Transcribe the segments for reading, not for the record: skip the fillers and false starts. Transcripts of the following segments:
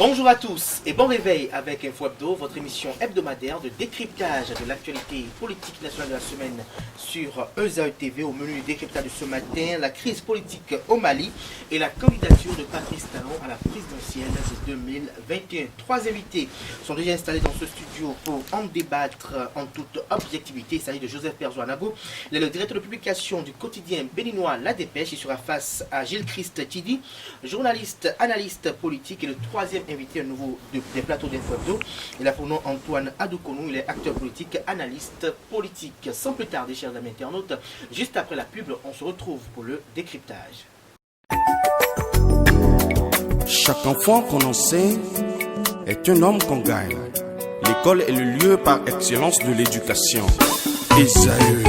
Bonjour à tous et bon réveil avec Info Hebdo, votre émission hebdomadaire de décryptage de l'actualité politique nationale de la semaine sur ESAE TV. Au menu du décryptage de ce matin, la crise politique au Mali et la candidature de Patrice Talon à la présidentielle de 2021. Trois invités sont déjà installés dans ce studio pour en débattre en toute objectivité. Il s'agit de Joseph Perzouanago, il est le directeur de publication du quotidien béninois La Dépêche. Il sera face à Gilles Christ Tidi, journaliste, analyste politique, et le troisième invité à nouveau des plateaux d'Info Hebdo. Il a pour nom Antoine Adoukonou, il est acteur politique, analyste politique. Sans plus tarder, chers amis internautes, juste après la pub, on se retrouve pour le décryptage. Chaque enfant qu'on enseigne est un homme qu'on gagne. L'école est le lieu par excellence de l'éducation. ESAE.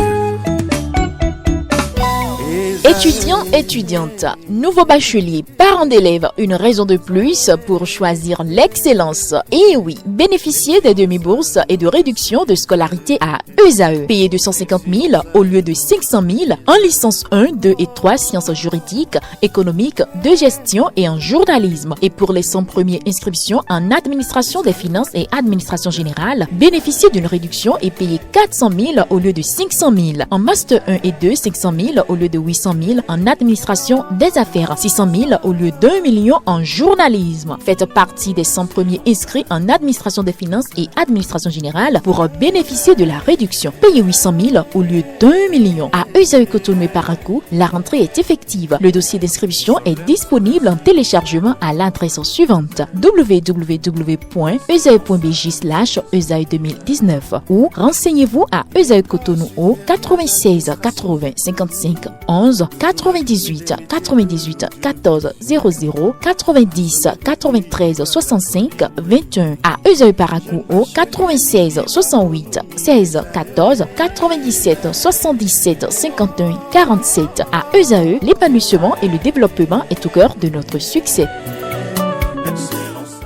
Étudiants, étudiantes, nouveaux bacheliers, parents d'élèves, une raison de plus pour choisir l'excellence. Et oui, bénéficier des demi-bourses et de réductions de scolarité à ESAE. Payer 250 000 au lieu de 500 000 en licence 1, 2 et 3 sciences juridiques, économiques, de gestion et en journalisme. Et pour les 100 premières inscriptions en administration des finances et administration générale, bénéficier d'une réduction et payer 400 000 au lieu de 500 000. En master 1 et 2, 500 000 au lieu de 800 000 en administration des affaires, 600 000 au lieu d'1 million en journalisme. Faites partie des 100 premiers inscrits en administration des finances et administration générale pour bénéficier de la réduction. Payez 800 000 au lieu d'1 million. À ESAE Cotonou et Parakou, la rentrée est effective. Le dossier d'inscription est disponible en téléchargement à l'adresse suivante: www.esae.bj/ESAE 2019 ou renseignez-vous à ESAE Cotonou au 96 80 55 11 98 98 14 00 90 93 65 21. À ESAE Parakou au 96 68 16 14 97 77 51 47. À ESAE, l'épanouissement et le développement est au cœur de notre succès.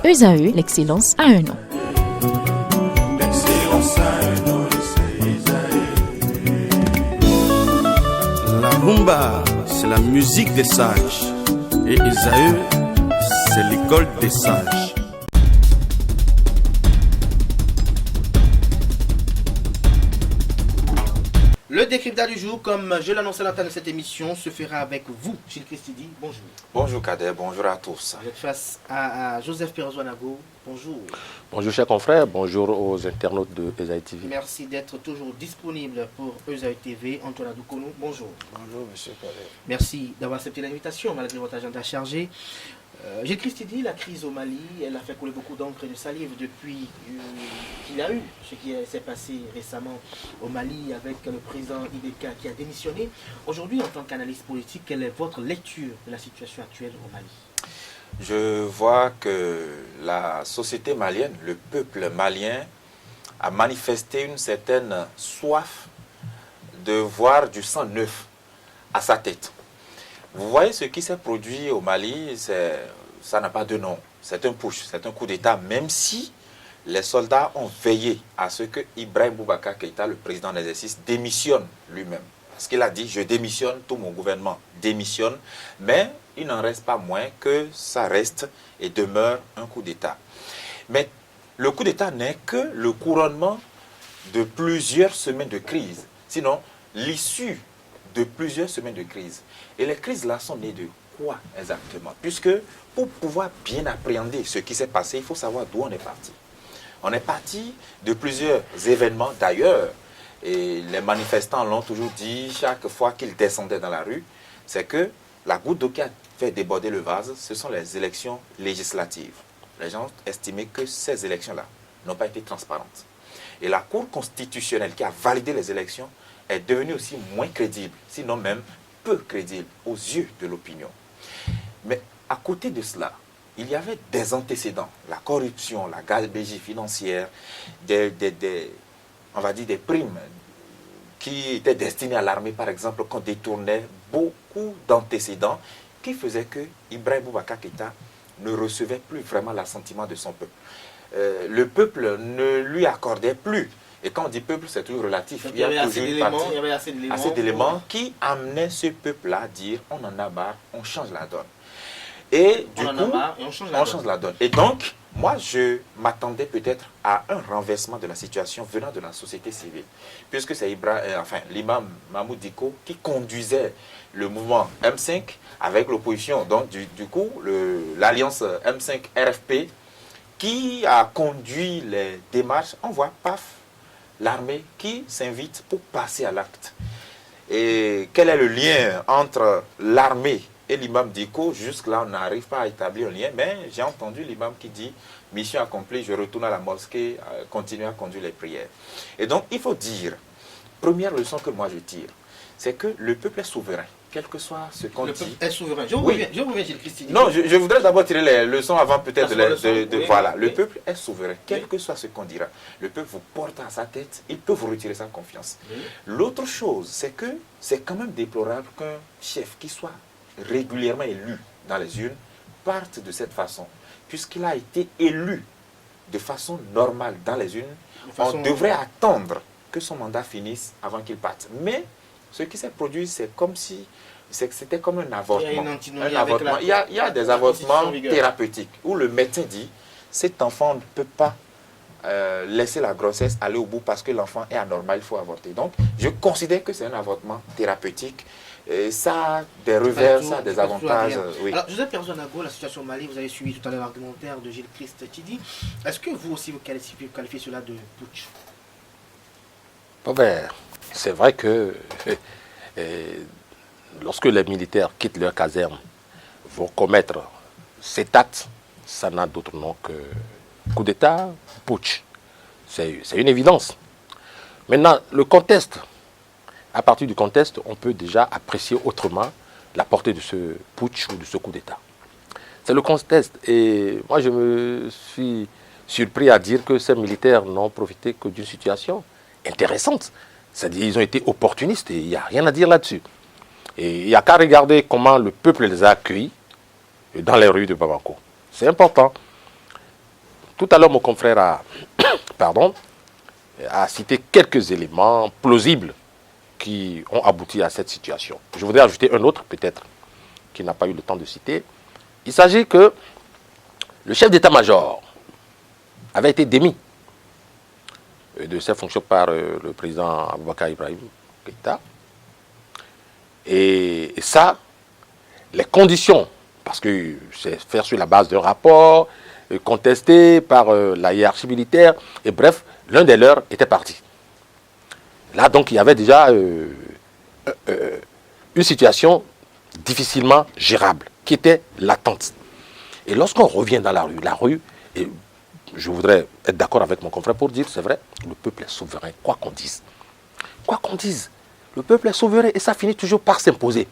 ESAE, l'excellence a un nom. La rumba, c'est la musique des sages. Et ESAE, c'est l'école des sages. Le décryptage du jour, comme je l'annonçais à l'entame de cette émission, se fera avec vous, Gilles Christidi. Bonjour. Bonjour Kader, bonjour à tous. Vous êtes face à Joseph Perzouanago. Bonjour. Bonjour chers confrères, bonjour aux internautes de ESAE TV. Merci d'être toujours disponible pour ESAE TV. Antoine Adoukonou, bonjour. Bonjour monsieur Kader. Merci d'avoir accepté l'invitation malgré votre agenda chargé. Gilles Christidi, la crise au Mali, elle a fait couler beaucoup d'encre et de salive depuis qu'il y a eu ce qui s'est passé récemment au Mali avec le président Ibeka qui a démissionné. Aujourd'hui, en tant qu'analyste politique, quelle est votre lecture de la situation actuelle au Mali? Je vois que la société malienne, le peuple malien, a manifesté une certaine soif de voir du sang neuf à sa tête. Vous voyez ce qui s'est produit au Mali, ça n'a pas de nom. C'est un push, c'est un coup d'État, même si les soldats ont veillé à ce que Ibrahim Boubacar Keïta, le président en exercice, démissionne lui-même. Parce qu'il a dit, je démissionne, tout mon gouvernement démissionne, mais il n'en reste pas moins que ça reste et demeure un coup d'État. Mais le coup d'État n'est que le couronnement de plusieurs semaines de crise, sinon l'issue de plusieurs semaines de crise. Et les crises-là sont nées de quoi exactement? Puisque pour pouvoir bien appréhender ce qui s'est passé, il faut savoir d'où on est parti. On est parti de plusieurs événements d'ailleurs, et les manifestants l'ont toujours dit chaque fois qu'ils descendaient dans la rue, c'est que la goutte d'eau qui a fait déborder le vase, ce sont les élections législatives. Les gens estimaient que ces élections-là n'ont pas été transparentes. Et la Cour constitutionnelle qui a validé les élections est devenue aussi moins crédible, sinon même peu crédible aux yeux de l'opinion. Mais à côté de cela, il y avait des antécédents, la corruption, la gabegie financière, on va dire des primes qui étaient destinées à l'armée, par exemple, qu'on détournait, beaucoup d'antécédents qui faisaient que Ibrahim Boubacar Keïta ne recevait plus vraiment l'assentiment de son peuple. Le peuple ne lui accordait plus. Et quand on dit peuple, c'est toujours relatif. Donc, il y avait assez d'éléments qui amenaient ce peuple-là à dire on en a marre, on change la donne. Et du On en coup, a marre et on change la on donne. change la donne. Et donc, moi, je m'attendais peut-être à un renversement de la situation venant de la société civile. Puisque c'est l'imam Mahmoud Dicko qui conduisait le mouvement M5 avec l'opposition. Donc, du coup, l'alliance M5 RFP qui a conduit les démarches, on voit, paf, l'armée qui s'invite pour passer à l'acte. Et quel est le lien entre l'armée et l'imam Dicko? Jusque-là, on n'arrive pas à établir un lien, mais j'ai entendu l'imam qui dit « Mission accomplie, je retourne à la mosquée, continuer à conduire les prières ». Et donc, il faut dire, première leçon que moi je tire, c'est que le peuple est souverain, quel que soit ce qu'on Le dit. peuple est souverain. Je Oui. reviens, Gilles Christine. Non, je voudrais d'abord tirer les leçons avant peut-être Oui, voilà. oui. Le peuple est souverain, quel que soit ce qu'on dira. Le peuple vous porte à sa tête, il peut vous retirer sa confiance. Oui. L'autre chose, c'est que c'est quand même déplorable qu'un chef qui soit régulièrement élu dans les urnes parte de cette façon. Puisqu'il a été élu de façon normale dans les urnes, on devrait attendre que son mandat finisse avant qu'il parte. Mais ce qui s'est produit, c'est comme si c'était comme un avortement. Il y a une antinomie avec la- Il y a des la avortements constitution en vigueur. thérapeutiques où le médecin dit cet enfant ne peut pas laisser la grossesse aller au bout parce que l'enfant est anormal, il faut avorter. Donc, je considère que c'est un avortement thérapeutique. Et ça a des revers, ça a des avantages. Oui. Alors, Joseph Perzo-Nago, la situation au Mali, vous avez suivi tout à l'heure l'argumentaire de Gilles Christ Tchidi. Est-ce que vous aussi vous qualifiez cela de putsch? Bon ben, c'est vrai que lorsque les militaires quittent leur caserne, vont commettre cet acte, ça n'a d'autre nom que coup d'État, putsch. C'est une évidence. Maintenant, le contexte, à partir du contexte, on peut déjà apprécier autrement la portée de ce putsch ou de ce coup d'État. C'est le contexte. Et moi, je me suis surpris à dire que ces militaires n'ont profité que d'une situation intéressante. C'est-à-dire qu'ils ont été opportunistes et il n'y a rien à dire là-dessus. Et il n'y a qu'à regarder comment le peuple les a accueillis dans les rues de Bamako. C'est important. Tout à l'heure, mon confrère a cité quelques éléments plausibles qui ont abouti à cette situation. Je voudrais ajouter un autre, peut-être, qui n'a pas eu le temps de citer. Il s'agit que le chef d'état-major avait été démis de ses fonctions par le président Aboubakar Ibrahim Keïta. Et ça, les conditions, parce que c'est faire sur la base d'un rapport, contesté par la hiérarchie militaire, et bref, l'un des leurs était parti. Là, donc, il y avait déjà une situation difficilement gérable, qui était latente. Et lorsqu'on revient dans la rue, et je voudrais être d'accord avec mon confrère pour dire, c'est vrai, le peuple est souverain, quoi qu'on dise. Quoi qu'on dise, le peuple est souverain et ça finit toujours par s'imposer.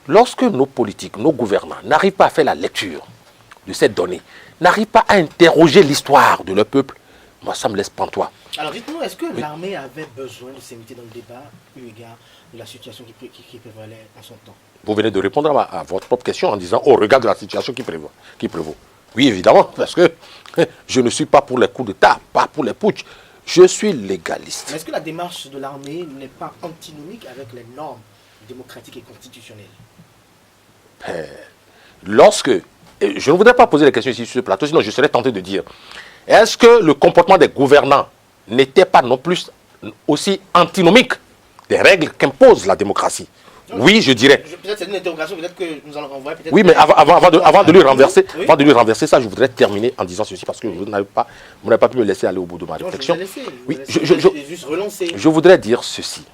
Lorsque nos politiques, nos gouvernants n'arrivent pas à faire la lecture de cette donnée, n'arrivent pas à interroger l'histoire de leur peuple, moi ça me laisse pantois. Alors dites-nous, est-ce que l'armée avait besoin de s'inviter dans le débat eu égard de la situation qui prévalait en son temps? Vous venez de répondre à votre propre question en disant au regard de la situation qui prévaut. Oui, évidemment, parce que je ne suis pas pour les coups d'État, pas pour les putsch. Je suis légaliste. Mais est-ce que la démarche de l'armée n'est pas antinomique avec les normes démocratiques et constitutionnelles? Lorsque, et je ne voudrais pas poser la question ici sur ce plateau, sinon je serais tenté de dire, est-ce que le comportement des gouvernants n'était pas non plus aussi antinomique des règles qu'impose la démocratie? Oui, je dirais. Peut-être c'est une interrogation, peut-être que nous allons renvoyer. Oui, mais avant de lui renverser, Oui. avant de lui renverser ça, je voudrais terminer en disant ceci parce que vous n'avez pas pu me laisser aller au bout de ma réflexion. Oui, juste relancer. Je voudrais dire ceci.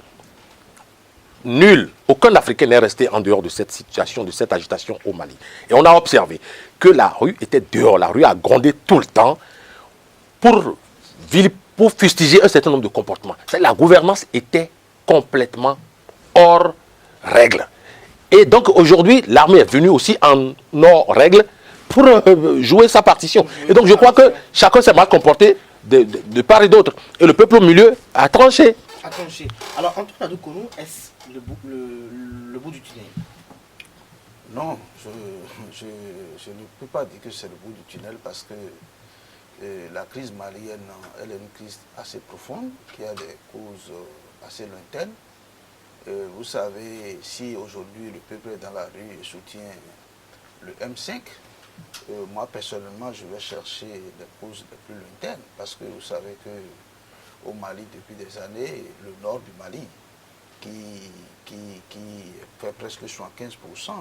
Aucun Africain n'est resté en dehors de cette situation, de cette agitation au Mali. Et on a observé que la rue était dehors. La rue a grondé tout le temps pour fustiger un certain nombre de comportements. La gouvernance était complètement hors règle. Et donc aujourd'hui, l'armée est venue aussi en hors règle pour jouer sa partition. Et donc je crois que chacun s'est mal comporté de part et d'autre. Et le peuple au milieu a tranché. Alors Antoine Adou-Konou, est-ce le bout du tunnel? Non, je ne peux pas dire que c'est le bout du tunnel parce que la crise malienne, elle est une crise assez profonde qui a des causes assez lointaines. Vous savez, si aujourd'hui le peuple est dans la rue et soutient le M5, moi personnellement, je vais chercher des causes les plus lointaines, parce que vous savez qu'au Mali, depuis des années, le nord du Mali, qui fait presque 75%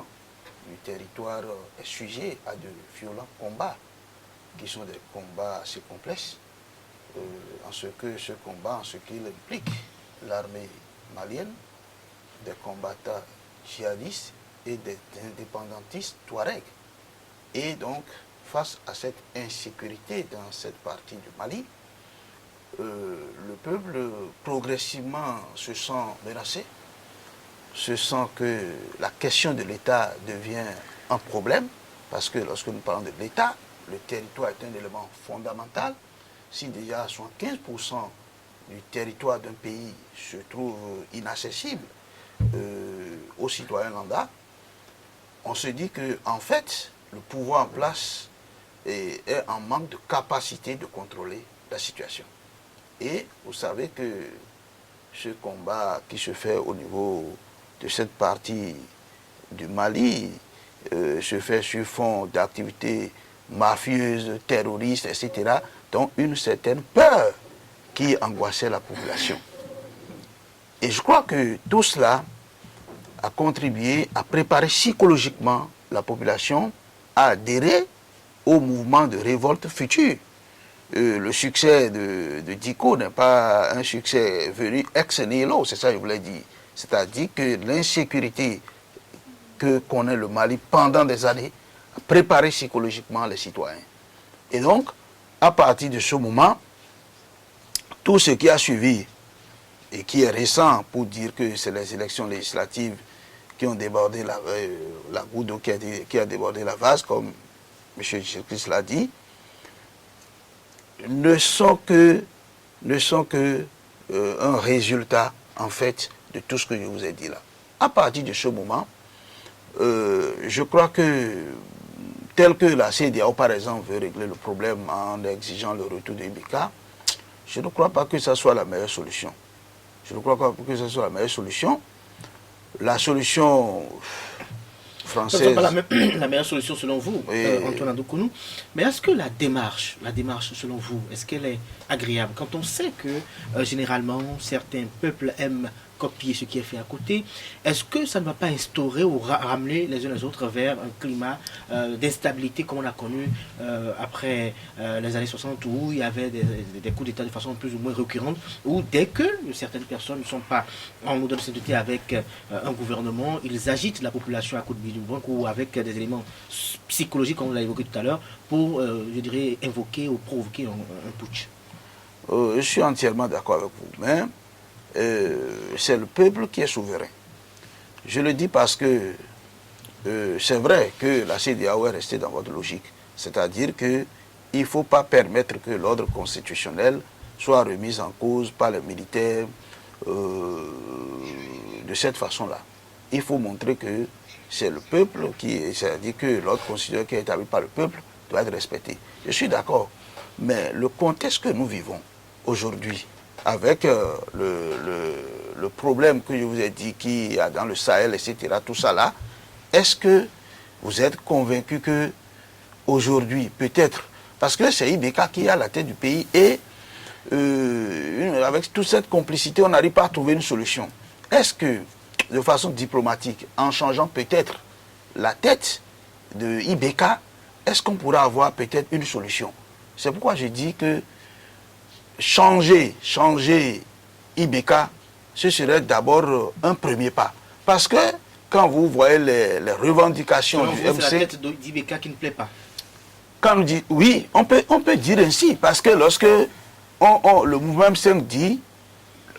du territoire, est sujet à de violents combats, qui sont des combats assez complexes, en ce qu'il implique l'armée malienne, des combattants djihadistes et des indépendantistes touaregs. Et donc, face à cette insécurité dans cette partie du Mali, le peuple progressivement se sent menacé, se sent que la question de l'État devient un problème, parce que lorsque nous parlons de l'État, le territoire est un élément fondamental. Si déjà 75% du territoire d'un pays se trouve inaccessible aux citoyens lambda, on se dit que en fait, le pouvoir en place est en manque de capacité de contrôler la situation. Et vous savez que ce combat qui se fait au niveau de cette partie du Mali se fait sur fond d'activités mafieuses, terroristes, etc., dont une certaine peur qui angoissait la population. Et je crois que tout cela a contribué à préparer psychologiquement la population à adhérer au mouvement de révolte futur. Le succès de Diko n'est pas un succès venu ex nihilo, c'est ça que je voulais dire. C'est-à-dire que l'insécurité que connaît le Mali pendant des années a préparé psychologiquement les citoyens. Et donc, à partir de ce moment, tout ce qui a suivi et qui est récent pour dire que c'est les élections législatives qui ont débordé la goutte d'eau qui a débordé la vase, comme M. Jésus-Christ l'a dit, ne sont que un résultat, en fait, de tout ce que je vous ai dit là. À partir de ce moment, je crois que, tel que la CEDEAO, par exemple, veut régler le problème en exigeant le retour de Ibeka, je ne crois pas que ça soit la meilleure solution. Je ne crois pas que ce soit la meilleure solution. La solution française... Ce n'est pas la meilleure solution selon vous, Antoine Adokounou. Mais est-ce que la démarche selon vous, est-ce qu'elle est agréable? Quand on sait que, généralement, certains peuples aiment copier ce qui est fait à côté, est-ce que ça ne va pas instaurer ou ramener les uns les autres vers un climat d'instabilité comme on a connu après les années 60, où il y avait des coups d'État de façon plus ou moins récurrente, où dès que certaines personnes ne sont pas en odeur de sainteté avec un gouvernement, ils agitent la population à coups de bidon ou avec des éléments psychologiques, comme on l'a évoqué tout à l'heure, pour, je dirais, invoquer ou provoquer un putsch? Je suis entièrement d'accord avec vous, mais c'est le peuple qui est souverain. Je le dis parce que c'est vrai que la CEDEAO est restée dans votre logique. C'est-à-dire qu'il ne faut pas permettre que l'ordre constitutionnel soit remis en cause par les militaires de cette façon-là. Il faut montrer que c'est le peuple c'est-à-dire que l'ordre constitutionnel qui est établi par le peuple doit être respecté. Je suis d'accord, mais le contexte que nous vivons aujourd'hui, avec le problème que je vous ai dit qu'il y a dans le Sahel, etc., tout ça là, est-ce que vous êtes convaincu que aujourd'hui, peut-être, parce que c'est Ibeka qui est à la tête du pays et avec toute cette complicité, on n'arrive pas à trouver une solution. Est-ce que, de façon diplomatique, en changeant peut-être la tête de Ibeka, est-ce qu'on pourra avoir peut-être une solution? C'est pourquoi je dis que changer Ibeka, ce serait d'abord un premier pas. Parce que quand vous voyez les revendications du MC... C'est la tête d'Ibeka qui ne plaît pas. Quand on dit, oui, on peut dire ainsi. Parce que lorsque le mouvement M5 dit,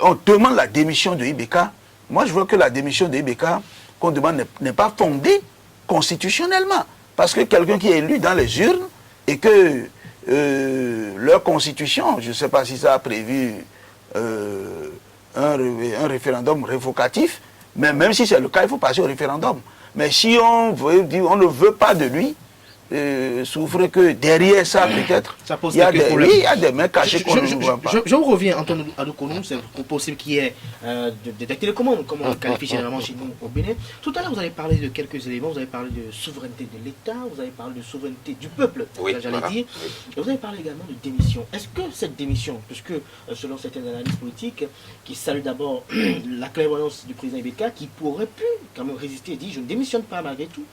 on demande la démission de Ibeka, moi je vois que la démission de Ibeka qu'on demande n'est pas fondée constitutionnellement. Parce que quelqu'un qui est élu dans les urnes et que leur constitution, je ne sais pas si ça a prévu un référendum révocatif, mais même si c'est le cas, il faut passer au référendum. Mais si on ne veut pas de lui, souffrez que derrière ça, peut-être, Ça pose il y a quelques des, problèmes. oui, il y a des mains cachées qu'on ne voit pas. Je vous reviens, Antoine Adoukonou, c'est possible qu'il y ait des télécommandes, comme on le qualifie généralement chez nous au Bénin. Tout à l'heure, vous avez parlé de quelques éléments, vous avez parlé de souveraineté de l'État, vous avez parlé de souveraineté du peuple, Oui, j'allais voilà. dire. Et vous avez parlé également de démission. Est-ce que cette démission, puisque selon certaines analyses politiques, qui saluent d'abord la clairvoyance du président Ibeka, qui pourrait pu quand même résister et dire je ne démissionne pas malgré tout.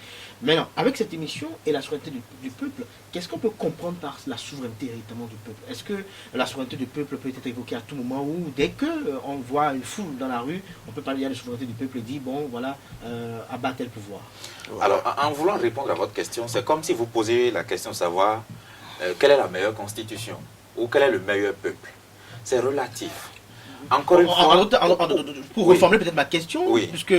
Mais non, avec cette émission et la souveraineté du peuple, qu'est-ce qu'on peut comprendre par la souveraineté véritablement du peuple? Est-ce que la souveraineté du peuple peut être évoquée à tout moment ou dès qu'on voit une foule dans la rue, on peut parler de souveraineté du peuple et dire bon voilà, abattre le pouvoir? Alors, en voulant répondre à votre question, c'est comme si vous posiez la question de savoir quelle est la meilleure constitution ou quel est le meilleur peuple. C'est relatif. Encore une fois, pour oui. reformuler peut-être ma question, Oui. puisque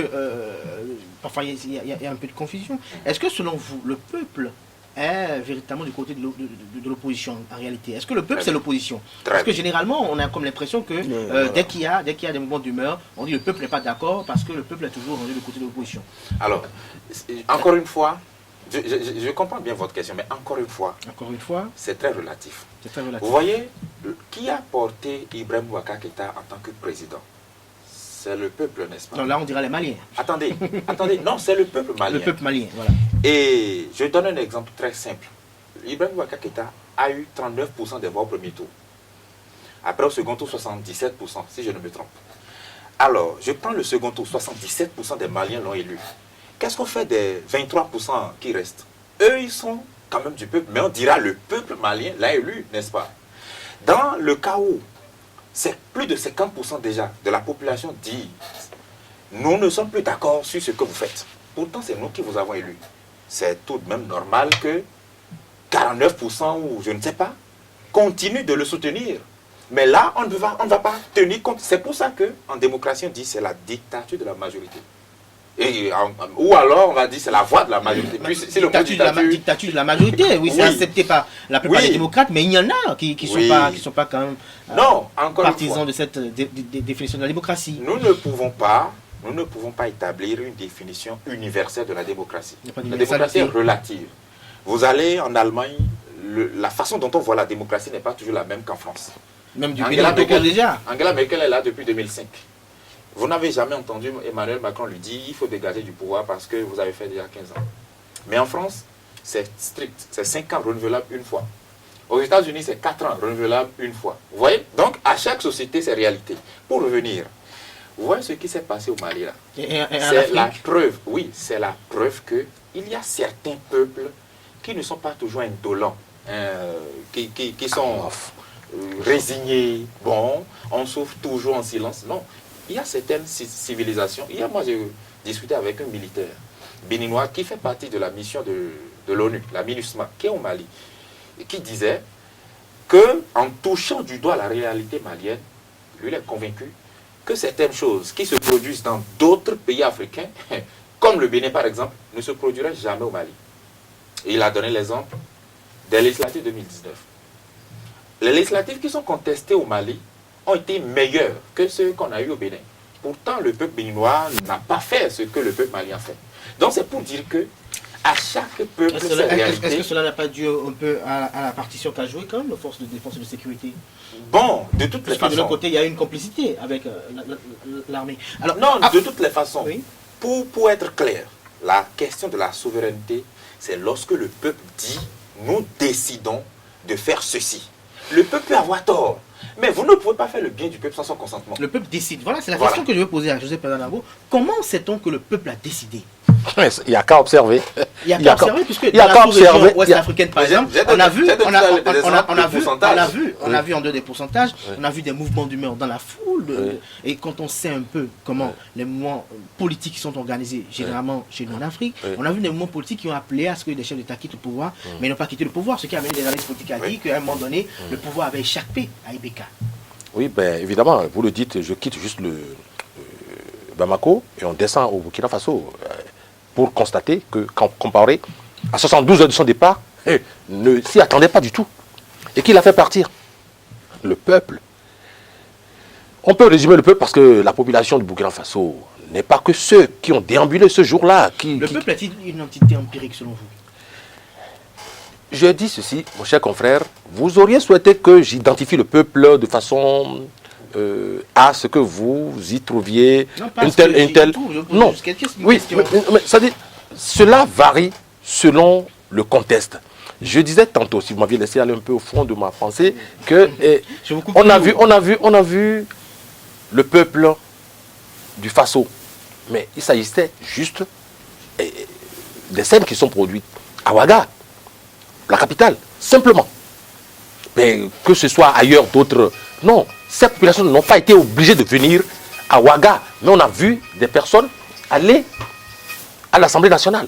parfois il y a un peu de confusion, est-ce que selon vous, le peuple est véritablement du côté de l'opposition en réalité? Est-ce que le peuple Très c'est bien. l'opposition? Très Parce que bien. généralement on a comme l'impression que Voilà. dès qu'il y a des mouvements d'humeur, on dit le peuple n'est pas d'accord parce que le peuple est toujours rendu du côté de l'opposition. Alors, encore une fois, je comprends bien votre question, mais encore une fois, Encore une fois, c'est très relatif. c'est très relatif. Vous voyez, qui a porté Ibrahim Boubacar Keïta en tant que président? C'est le peuple, n'est-ce pas? Non, là on dirait les Maliens. Attendez, attendez, non, c'est le peuple malien. Le peuple malien, voilà. Et je donne un exemple très simple. Ibrahim Boubacar Keïta a eu 39% des voix au premier tour. Après, au second tour, 77%, si je ne me trompe. Alors, je prends le second tour, 77% des Maliens l'ont élu. Qu'est-ce qu'on fait des 23% qui restent? Eux, ils sont quand même du peuple, mais on dira le peuple malien l'a élu, n'est-ce pas? Dans le cas où c'est plus de 50% déjà de la population dit nous ne sommes plus d'accord sur ce que vous faites. Pourtant, c'est nous qui vous avons élu. C'est tout de même normal que 49% ou je ne sais pas continuent de le soutenir. Mais là, on ne va pas tenir compte. C'est pour ça qu'en démocratie, on dit c'est la dictature de la majorité. Ou alors, on va dire c'est la voix de la majorité. Puis, si le mot Dictature de la majorité, oui, c'est Oui. accepté par la plupart Oui. des démocrates, mais il y en a qui Oui. sont pas quand même Non, encore une partisans fois. de cette définition de la démocratie. Nous ne pouvons pas établir une définition universelle de la démocratie. Il n'y a pas La démocratie est d'universalité. relative. Vous allez en Allemagne, la façon dont on voit la démocratie n'est pas toujours la même qu'en France. Même du Angela Bénin, Merkel, déjà. Angela Merkel est là depuis 2005. Vous n'avez jamais entendu Emmanuel Macron lui dire il faut dégager du pouvoir parce que vous avez fait déjà 15 ans. Mais en France, c'est strict. C'est 5 ans renouvelable une fois. Aux États-Unis, c'est 4 ans renouvelable une fois. Vous voyez? Donc, à chaque société, c'est réalité. Pour revenir, vous voyez ce qui s'est passé au Mali là? Et en C'est la Afrique, preuve, oui, c'est la preuve qu'il y a certains peuples qui ne sont pas toujours indolents, qui sont résignés, bon, on souffre toujours en silence. Non, il y a certaines civilisations. Hier, moi, j'ai discuté avec un militaire béninois qui fait partie de la mission de l'ONU, la MINUSMA, qui est au Mali, et qui disait qu'en touchant du doigt la réalité malienne, lui, il est convaincu que certaines choses qui se produisent dans d'autres pays africains, comme le Bénin par exemple, ne se produiraient jamais au Mali. Et il a donné l'exemple des législatives 2019. Les législatives qui sont contestées au Mali ont été meilleures que ceux qu'on a eu au Bénin. Pourtant, le peuple béninois n'a pas fait ce que le peuple malien fait. Donc c'est pour dire que à chaque peuple, est-ce cette réalité... que cela n'a pas dû un peu à la partition qu'a joué quand même les forces de défense et de sécurité? Bon, de toutes les Parce que de l'autre façons... côté, il y a une complicité avec l'armée. Alors, Non, de toutes les façons. oui. Pour être clair, la question de la souveraineté, c'est lorsque le peuple dit « nous décidons de faire ceci ». Le peuple peut avoir tort, mais vous ne pouvez pas faire le bien du peuple sans son consentement. Le peuple décide. Voilà, c'est la Voilà. question que je veux poser à José Padanabo. Comment sait-on que le peuple a décidé? Il n'y a qu'à observer. Il y a qu'à observer, puisque il y a dans qu'à la sous-région observer. ouest-africaine, par Mais exemple, j'ai on a vu, des on a pourcentages. vu en dehors des pourcentages, on a vu des mouvements d'humeur dans la foule, et quand on sait un peu comment les mouvements politiques sont organisés, généralement chez nous en Afrique, on a vu des mouvements politiques qui ont appelé à ce que les chefs d'État quittent le pouvoir, mais ils n'ont pas quitté le pouvoir, ce qui a amené des analystes politiques à dire qu'à un moment donné, le pouvoir avait échappé à Ibeka. Oui, ben évidemment, vous le dites, je quitte juste le Bamako et on descend au Burkina Faso pour constater que, quand comparé à 72 heures de son départ, ne s'y attendait pas du tout. Et qui l'a fait partir? Le peuple. On peut résumer le peuple parce que la population du Burkina Faso n'est pas que ceux qui ont déambulé ce jour-là. Le peuple est-il une entité empirique selon vous? je dis ceci, mon cher confrère, vous auriez souhaité que j'identifie le peuple de façon à ce que vous y trouviez une telle... Non, oui, mais ça dit, cela varie selon le contexte. Je disais tantôt, si vous m'aviez laissé aller un peu au fond de ma pensée, que on a vu le peuple du Faso, mais il s'agissait juste des scènes qui sont produites à Ouaga, la capitale, simplement. Mais que ce soit ailleurs d'autres... Non, ces populations n'ont pas été obligées de venir à Ouaga, mais on a vu des personnes aller à l'Assemblée nationale.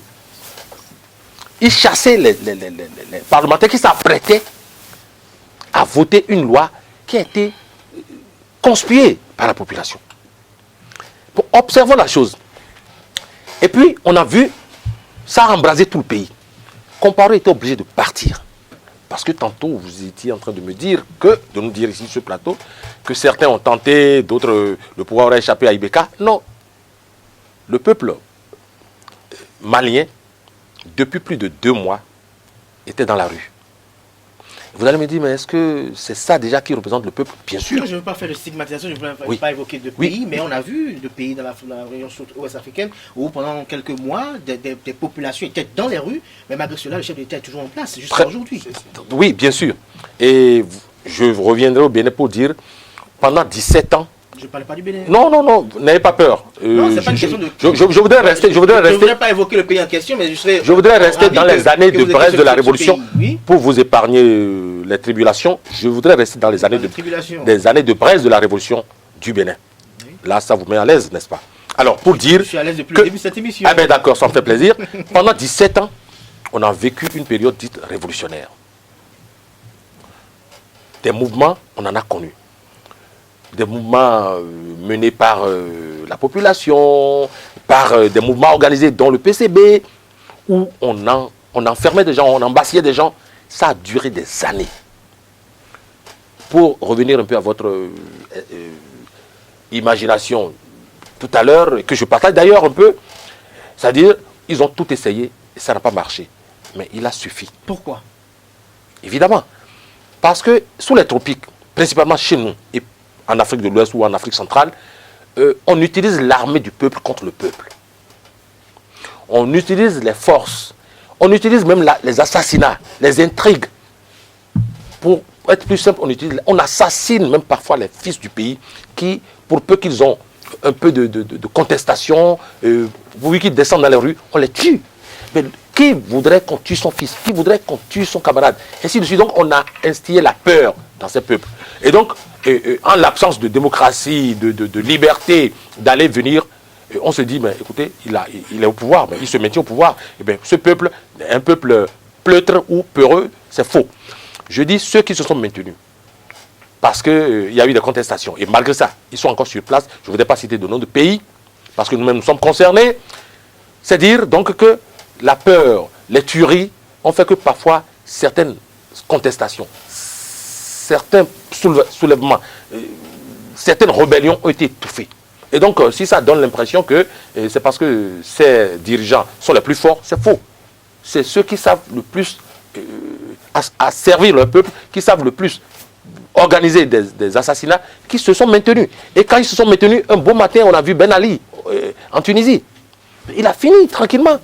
Ils chassaient les parlementaires qui s'apprêtaient à voter une loi qui a été conspuée par la population. Bon, observons la chose. Et puis, on a vu, ça a embrasé tout le pays. Comparé était obligé de partir. Parce que tantôt, vous étiez en train de me dire que, de nous dire ici sur ce plateau, que certains ont tenté, d'autres, le pouvoir aurait échappé à Ibeka. Non. Le peuple malien, depuis plus de 2 mois, était dans la rue. Vous allez me dire, mais est-ce que c'est ça déjà qui représente le peuple? Bien sûr. Je ne veux pas faire de stigmatisation, je ne veux pas évoquer de pays, mais on a vu de pays dans la région ouest africaine où pendant quelques mois, des populations étaient dans les rues, mais malgré cela, le chef de l'État est toujours en place, jusqu'à aujourd'hui. Oui, bien sûr. Et je reviendrai au Bénin pour dire, pendant 17 ans, je ne parle pas du Bénin. Non, n'ayez pas peur. Non, c'est pas une question de... Je voudrais rester... Je ne voudrais pas évoquer le pays en question, mais je voudrais rester dans les années de braise de la Révolution. Oui? Pour vous épargner les tribulations, je voudrais rester dans les années de braise de la Révolution du Bénin. Oui. Là, ça vous met à l'aise, n'est-ce pas? Alors, pour dire... Je suis à l'aise depuis le début de cette émission. Ah ben d'accord, ça me fait plaisir. Pendant 17 ans, on a vécu une période dite révolutionnaire. Des mouvements, on en a connu. Des mouvements menés par la population, par des mouvements organisés dont le PCB, où on enfermait des gens, on embassillait des gens. Ça a duré des années. Pour revenir un peu à votre imagination tout à l'heure, que je partage d'ailleurs un peu, c'est-à-dire, ils ont tout essayé et ça n'a pas marché. Mais il a suffi. Pourquoi? Évidemment. Parce que sous les tropiques, principalement chez nous, et en Afrique de l'Ouest ou en Afrique centrale, on utilise l'armée du peuple contre le peuple. On utilise les forces. On utilise même les assassinats, les intrigues. Pour être plus simple, on assassine même parfois les fils du pays qui, pour peu qu'ils ont un peu de contestation, pour qu'ils descendent dans les rues, on les tue. Mais qui voudrait qu'on tue son fils? Qui voudrait qu'on tue son camarade? Ainsi de suite. Donc on a instillé la peur dans ces peuples. Et donc, en l'absence de démocratie, de liberté, d'aller venir, on se dit, mais écoutez, il est au pouvoir, mais il se maintient au pouvoir. Et bien, ce peuple, un peuple pleutre ou peureux, c'est faux. Je dis ceux qui se sont maintenus. Parce qu'il y a eu des contestations. Et malgré ça, ils sont encore sur place. Je ne voudrais pas citer de nom de pays, parce que nous-mêmes nous sommes concernés. C'est dire donc que la peur, les tueries ont fait que parfois certaines contestations, certains soulèvements, certaines rébellions ont été étouffées. Et donc, si ça donne l'impression que c'est parce que ces dirigeants sont les plus forts, c'est faux. C'est ceux qui savent le plus à servir leur peuple, qui savent le plus organiser des assassinats, qui se sont maintenus. Et quand ils se sont maintenus, un beau matin, on a vu Ben Ali en Tunisie. Il a fini tranquillement.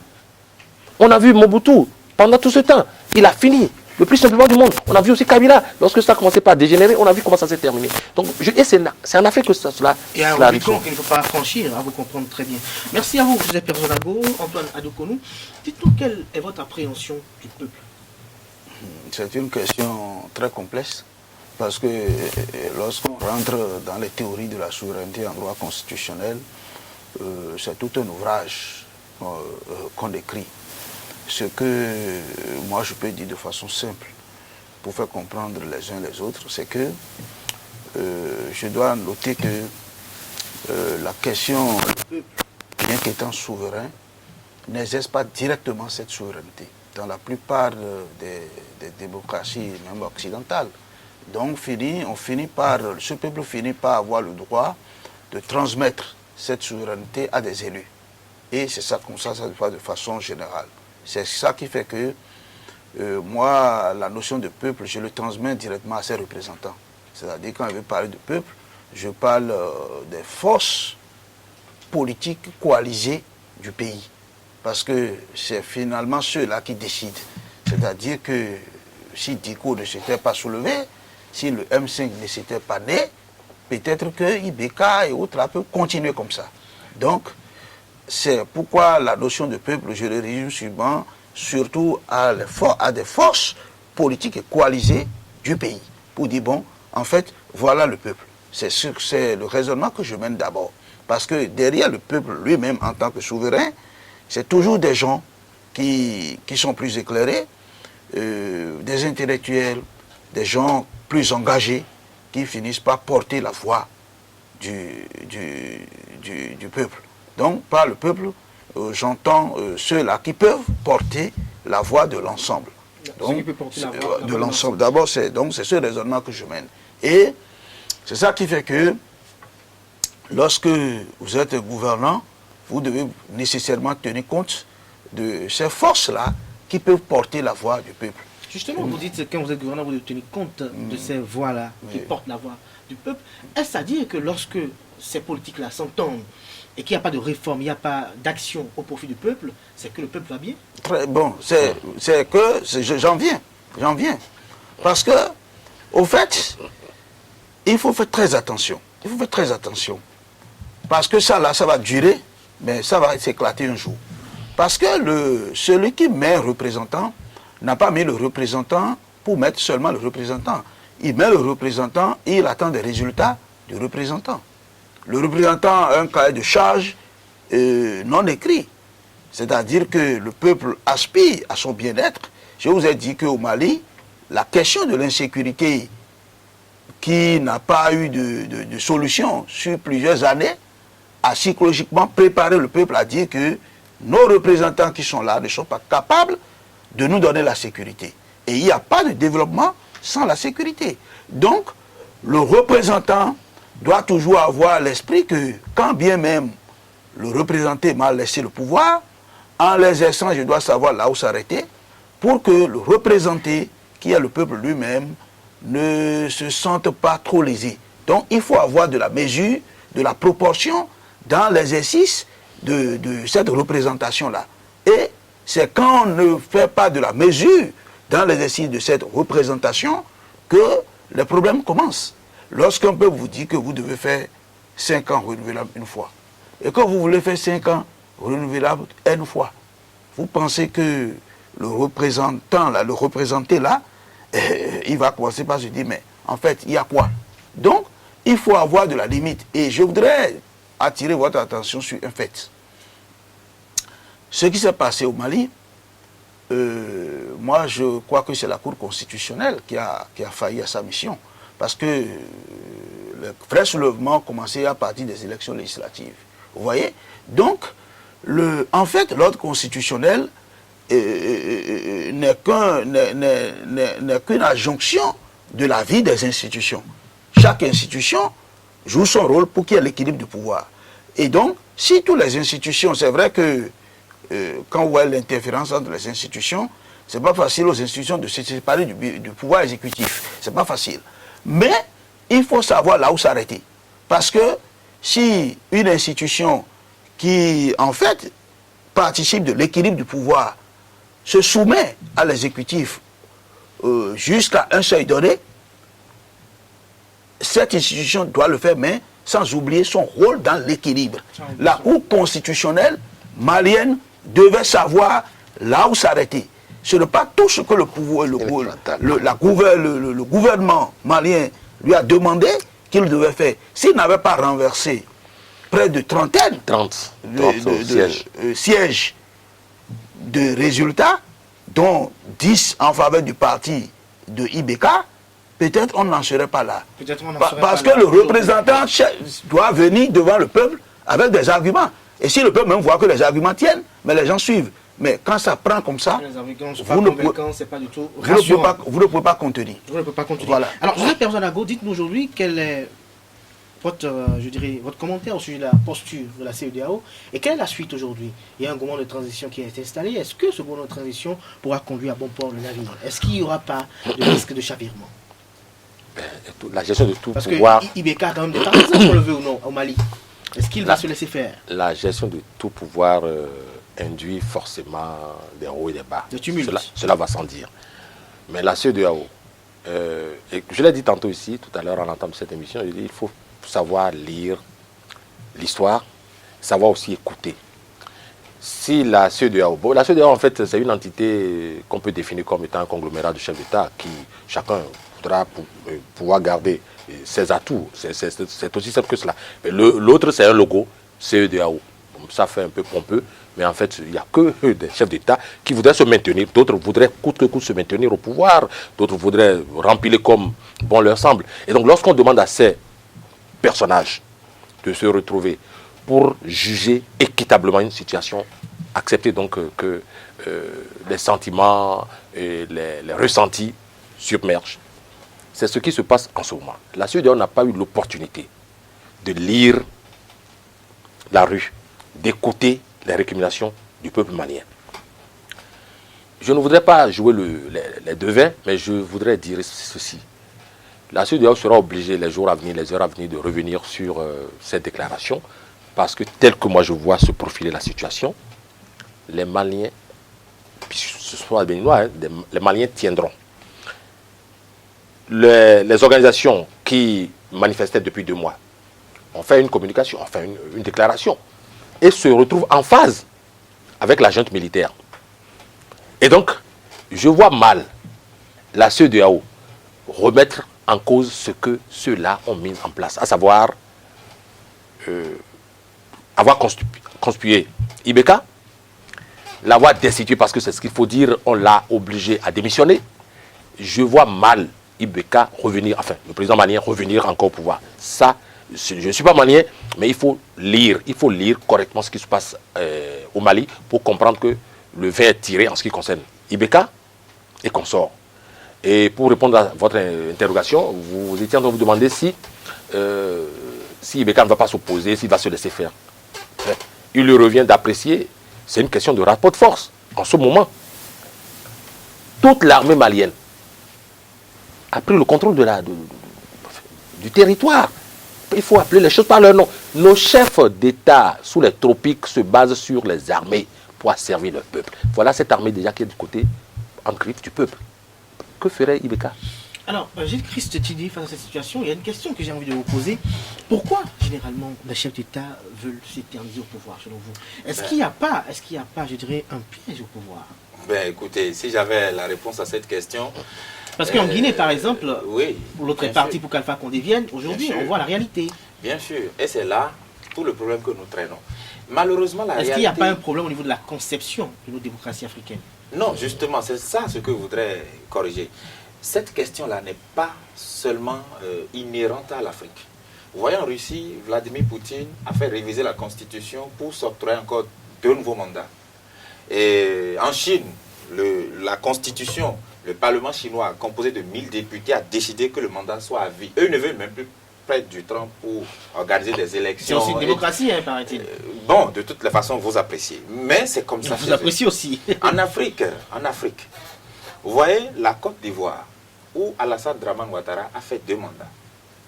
On a vu Mobutu pendant tout ce temps. Il a fini. Le plus simplement du monde. On a vu aussi Kabila. Lorsque ça a commencé par dégénérer, on a vu comment ça s'est terminé. Donc, c'est en Afrique que cela et un Rubicon qu'il ne faut pas franchir, à vous comprendre très bien. Merci à vous, Joseph Perzonago, Antoine Adokonou. Dites-nous quelle est votre appréhension du peuple? C'est une question très complexe. Parce que lorsqu'on rentre dans les théories de la souveraineté en droit constitutionnel, c'est tout un ouvrage qu'on écrit. Ce que moi je peux dire de façon simple, pour faire comprendre les uns les autres, c'est que je dois noter que la question, bien qu'étant souverain, n'exerce pas directement cette souveraineté. Dans la plupart des démocraties, même occidentales. Donc ce peuple finit par avoir le droit de transmettre cette souveraineté à des élus. Et c'est ça, comme ça se fait de façon générale. C'est ça qui fait que moi, la notion de peuple, je le transmets directement à ses représentants. C'est-à-dire, quand je veux parler de peuple, je parle des forces politiques coalisées du pays. Parce que c'est finalement ceux-là qui décident. C'est-à-dire que si Diko ne s'était pas soulevé, si le M5 ne s'était pas né, peut-être que IBK et autres peuvent continuer comme ça. Donc, c'est pourquoi la notion de peuple, je le résume souvent, surtout à des forces politiques et coalisées du pays. Pour dire, bon, en fait, voilà le peuple. C'est le raisonnement que je mène d'abord. Parce que derrière le peuple lui-même, en tant que souverain, c'est toujours des gens qui sont plus éclairés, des intellectuels, des gens plus engagés, qui finissent par porter la voix du peuple. Donc, par le peuple, j'entends ceux-là qui peuvent porter la voix de l'ensemble. De l'ensemble. D'abord, c'est ce raisonnement que je mène. Et c'est ça qui fait que, lorsque vous êtes gouvernant, vous devez nécessairement tenir compte de ces forces-là qui peuvent porter la voix du peuple. Justement, vous dites que quand vous êtes gouvernant, vous devez tenir compte de ces voix-là qui portent la voix du peuple. Est-ce à dire que lorsque ces politiques-là s'entendent et qu'il n'y a pas de réforme, il n'y a pas d'action au profit du peuple, c'est que le peuple va bien? Très bon, j'en viens. Parce que, au fait, il faut faire très attention. Il faut faire très attention. Parce que ça, là, ça va durer, mais ça va s'éclater un jour. Parce que celui qui met un représentant n'a pas mis le représentant pour mettre seulement le représentant. Il met le représentant et il attend des résultats du représentant. Le représentant a un cahier de charge non écrit. C'est-à-dire que le peuple aspire à son bien-être. Je vous ai dit qu'au Mali, la question de l'insécurité qui n'a pas eu de solution sur plusieurs années a psychologiquement préparé le peuple à dire que nos représentants qui sont là ne sont pas capables de nous donner la sécurité. Et il n'y a pas de développement sans la sécurité. Donc, le représentant doit toujours avoir l'esprit que, quand bien même le représenté m'a laissé le pouvoir, en l'exerçant, je dois savoir là où s'arrêter, pour que le représenté, qui est le peuple lui-même, ne se sente pas trop lésé. Donc, il faut avoir de la mesure, de la proportion dans l'exercice de cette représentation-là. Et c'est quand on ne fait pas de la mesure dans l'exercice de cette représentation que les problèmes commencent. Lorsqu'un peuple vous dit que vous devez faire 5 ans renouvelables une fois, et que vous voulez faire 5 ans renouvelables une fois, vous pensez que le représentant, là, le représenté là, il va commencer par se dire, mais en fait, il y a quoi? Donc, il faut avoir de la limite. Et je voudrais attirer votre attention sur un fait. Ce qui s'est passé au Mali, moi je crois que c'est la Cour constitutionnelle qui a failli à sa mission. Parce que le vrai soulèvement a commencé à partir des élections législatives. Vous voyez? Donc, en fait, l'ordre constitutionnel n'est qu'une adjonction de la vie des institutions. Chaque institution joue son rôle pour qu'il y ait l'équilibre du pouvoir. Et donc, si toutes les institutions, c'est vrai que quand on voit l'interférence entre les institutions, c'est pas facile aux institutions de se séparer du pouvoir exécutif. C'est pas facile. Mais il faut savoir là où s'arrêter. Parce que si une institution qui, en fait, participe de l'équilibre du pouvoir se soumet à l'exécutif jusqu'à un seuil donné, cette institution doit le faire, mais sans oublier son rôle dans l'équilibre. La Cour constitutionnelle malienne devait savoir là où s'arrêter. Ce n'est pas tout ce que le gouvernement malien lui a demandé qu'il devait faire. S'il n'avait pas renversé près de 30 sièges de résultats, dont 10 en faveur du parti de IBK, peut-être on n'en serait pas là. Parce que le représentant doit venir devant le peuple avec des arguments. Et si le peuple même voit que les arguments tiennent, mais les gens suivent. Mais quand ça prend comme ça, vous ne pouvez pas contenir. Vous ne pouvez pas contenir. Voilà. Alors, Joseph Perzanago, dites-nous aujourd'hui quelle est votre commentaire au sujet de la posture de la CEDEAO et quelle est la suite aujourd'hui? Il y a un gouvernement de transition qui est installé. Est-ce que ce gouvernement de transition pourra conduire à bon port le navire? Est-ce qu'il n'y aura pas de risque de chavirement? La gestion de tout Parce pouvoir... que Ibeka a quand même des partisans, qu'on le veut ou non, au Mali. Est-ce qu'il va se laisser faire? La gestion de tout pouvoir induit forcément des hauts et des bas. De tumulte. Cela va sans dire. Mais la CEDEAO, et je l'ai dit tantôt ici, tout à l'heure en entendant cette émission, je dis, il faut savoir lire l'histoire, savoir aussi écouter. Si la CEDEAO, la CEDEAO en fait c'est une entité qu'on peut définir comme étant un conglomérat de chefs d'État qui chacun voudra pouvoir garder ses atouts. C'est aussi simple que cela. L'autre c'est un logo, CEDEAO. Ça fait un peu pompeux, mais en fait il n'y a que des chefs d'État qui voudraient se maintenir. D'autres voudraient coûte que coûte se maintenir au pouvoir. D'autres voudraient remplir comme bon leur semble. Et donc lorsqu'on demande à ces personnages de se retrouver pour juger équitablement une situation, accepter donc que les sentiments et les ressentis submergent. C'est ce qui se passe en ce moment. La CEDEAO n'a pas eu l'opportunité de lire la rue, d'écouter les récriminations du peuple malien. Je ne voudrais pas jouer les devins, mais je voudrais dire ceci. La CEDEAO sera obligée les jours à venir, les heures à venir de revenir sur cette déclaration, parce que tel que moi je vois se profiler la situation, les Maliens, puis ce soit les Béninois, les Maliens tiendront. Les organisations qui manifestaient depuis 2 mois ont fait une communication, ont fait une déclaration, et se retrouvent en phase avec la junte militaire. Et donc, je vois mal la CEDEAO remettre en cause ce que ceux-là ont mis en place, à savoir avoir conspué Ibeka, l'avoir destitué parce que c'est ce qu'il faut dire, on l'a obligé à démissionner. Je vois mal Ibeka revenir, enfin le président malien revenir encore au pouvoir. Ça, je ne suis pas malien, mais il faut lire correctement ce qui se passe au Mali pour comprendre que le vin est tiré en ce qui concerne Ibeka et consorts. Et pour répondre à votre interrogation, vous étiez en train de vous demander si Ibeka ne va pas s'opposer, s'il va se laisser faire. Il lui revient d'apprécier, c'est une question de rapport de force. En ce moment, toute l'armée malienne a pris le contrôle du territoire. Il faut appeler les choses par leur nom. Nos chefs d'État sous les tropiques se basent sur les armées pour asservir le peuple. Voilà cette armée déjà qui est du côté en griffe du peuple. Que ferait Ibeka? Alors, Gilles Christ Tidi, face à cette situation, il y a une question que j'ai envie de vous poser. Pourquoi, généralement, les chefs d'État veulent s'éterniser au pouvoir, selon vous? Est-ce qu'il n'y a pas, je dirais, un piège au pouvoir? Ben, écoutez, si j'avais la réponse à cette question... Parce qu'en Guinée, par exemple, oui, pour l'autre parti, pour qu'Alpha Condé vienne, aujourd'hui, on voit la réalité. Bien sûr, et c'est là tout le problème que nous traînons. Malheureusement, la réalité... Est-ce qu'il n'y a pas un problème au niveau de la conception de nos démocraties africaines? Non, justement, c'est ça ce que je voudrais corriger. Cette question-là n'est pas seulement inhérente à l'Afrique. Vous voyez, en Russie, Vladimir Poutine a fait réviser la Constitution pour s'octroyer encore 2 nouveaux mandats. Et en Chine, la Constitution, le Parlement chinois, composé de 1000 députés, a décidé que le mandat soit à vie. Eux ne veulent même plus prendre du temps pour organiser des élections. C'est aussi une démocratie, paraît-il. Bon, de toutes les façons, vous appréciez. Mais c'est comme ça. Vous appréciez aussi. En Afrique, vous voyez la Côte d'Ivoire, où Alassane Dramane Ouattara a fait 2 mandats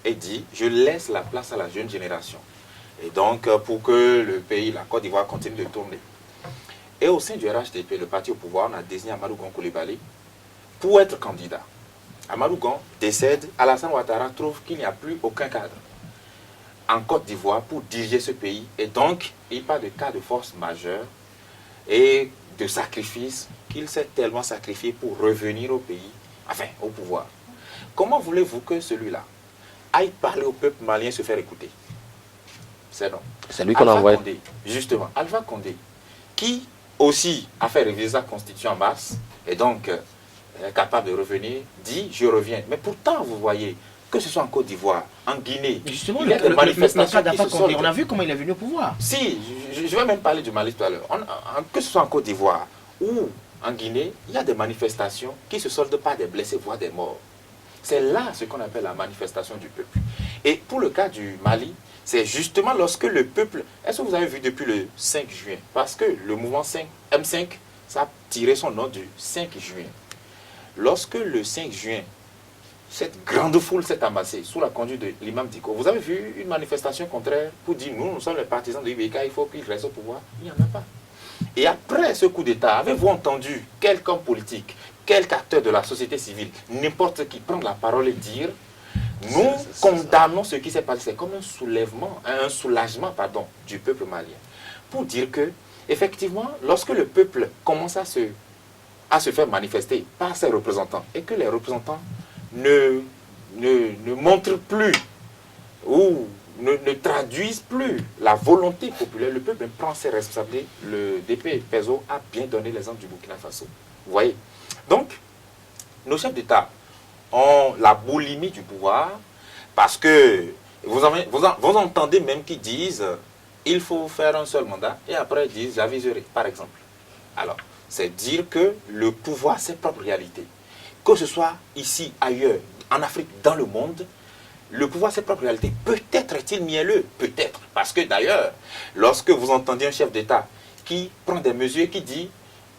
et dit « je laisse la place à la jeune génération ». Et donc, pour que le pays, la Côte d'Ivoire, continue de tourner. Et au sein du RHDP, le parti au pouvoir, on a désigné Amadou Gon Coulibaly pour être candidat. Amadou Gon décède, Alassane Ouattara trouve qu'il n'y a plus aucun cadre en Côte d'Ivoire pour diriger ce pays. Et donc, il parle de cas de force majeure et de sacrifice qu'il s'est tellement sacrifié pour revenir au pays, enfin au pouvoir. Comment voulez-vous que celui-là aille parler au peuple malien, se faire écouter? C'est non. C'est lui qu'on envoie. Justement, Alpha Condé, qui aussi a fait réviser sa constitution en mars, et donc est capable de revenir, dit je reviens. Mais pourtant, vous voyez, que ce soit en Côte d'Ivoire, en Guinée, justement, il y a des manifestations qui se soldent. On a vu comment il est venu au pouvoir. Si, je vais même parler du Mali tout à l'heure. Que ce soit en Côte d'Ivoire ou en Guinée, il y a des manifestations qui se soldent par des blessés, voire des morts. C'est là ce qu'on appelle la manifestation du peuple. Et pour le cas du Mali, c'est justement lorsque le peuple... Est-ce que vous avez vu depuis le 5 juin? Parce que le mouvement M5, ça a tiré son nom du 5 juin. Lorsque le 5 juin, cette grande foule s'est amassée sous la conduite de l'imam Diko, vous avez vu une manifestation contraire pour dire nous sommes les partisans de IBK, il faut qu'il reste au pouvoir? Il n'y en a pas. Et après ce coup d'État, avez-vous entendu quelqu'un politique, quelque acteur de la société civile, n'importe qui prendre la parole et dire nous condamnons ce qui s'est passé? C'est comme un soulagement du peuple malien. Pour dire que, effectivement, lorsque le peuple commence à se faire manifester par ses représentants et que les représentants ne montrent plus ou ne traduisent plus la volonté populaire, le peuple prend ses responsabilités. Le DP Pezo a bien donné l'exemple du Burkina Faso. Vous voyez? Donc, nos chefs d'État ont la boulimie du pouvoir parce que vous entendez même qu'ils disent il faut faire un seul mandat et après ils disent j'aviserai, par exemple. Alors, c'est dire que le pouvoir, c'est propre réalité. Que ce soit ici, ailleurs, en Afrique, dans le monde, le pouvoir, c'est propre réalité. Peut-être est-il mielleux, peut-être. Parce que d'ailleurs, lorsque vous entendez un chef d'État qui prend des mesures et qui dit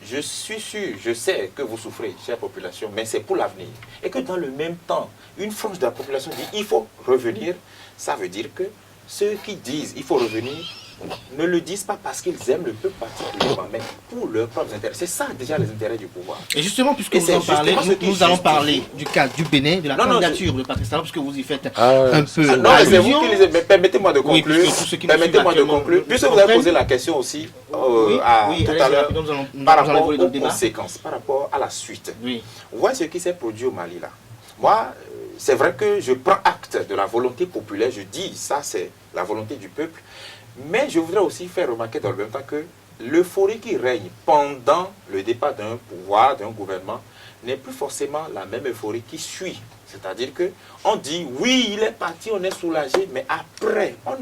je suis sûr, je sais que vous souffrez, chère population, mais c'est pour l'avenir. Et que dans le même temps, une frange de la population dit il faut revenir, ça veut dire que ceux qui disent il faut revenir ne le disent pas parce qu'ils aiment le peuple particulièrement, mais pour leurs propres intérêts. C'est ça déjà les intérêts du pouvoir. Et justement, puisque vous en parlez, nous allons parler du cas du Bénin, de la candidature de Patrice Talon, puisque vous y faites un peu... Non, mais c'est vous qui lisez, mais permettez-moi de conclure. Oui, permettez-moi de conclure. Puisque vous avez posé la question aussi tout à l'heure, par rapport aux conséquences, par rapport à la suite. Oui. Vous voyez ce qui s'est produit au Mali là. Moi, c'est vrai que je prends acte de la volonté populaire, je dis ça c'est la volonté du peuple, mais je voudrais aussi faire remarquer dans le même temps que l'euphorie qui règne pendant le départ d'un pouvoir, d'un gouvernement, n'est plus forcément la même euphorie qui suit. C'est-à-dire qu'on dit, oui, il est parti, on est soulagé, mais après, on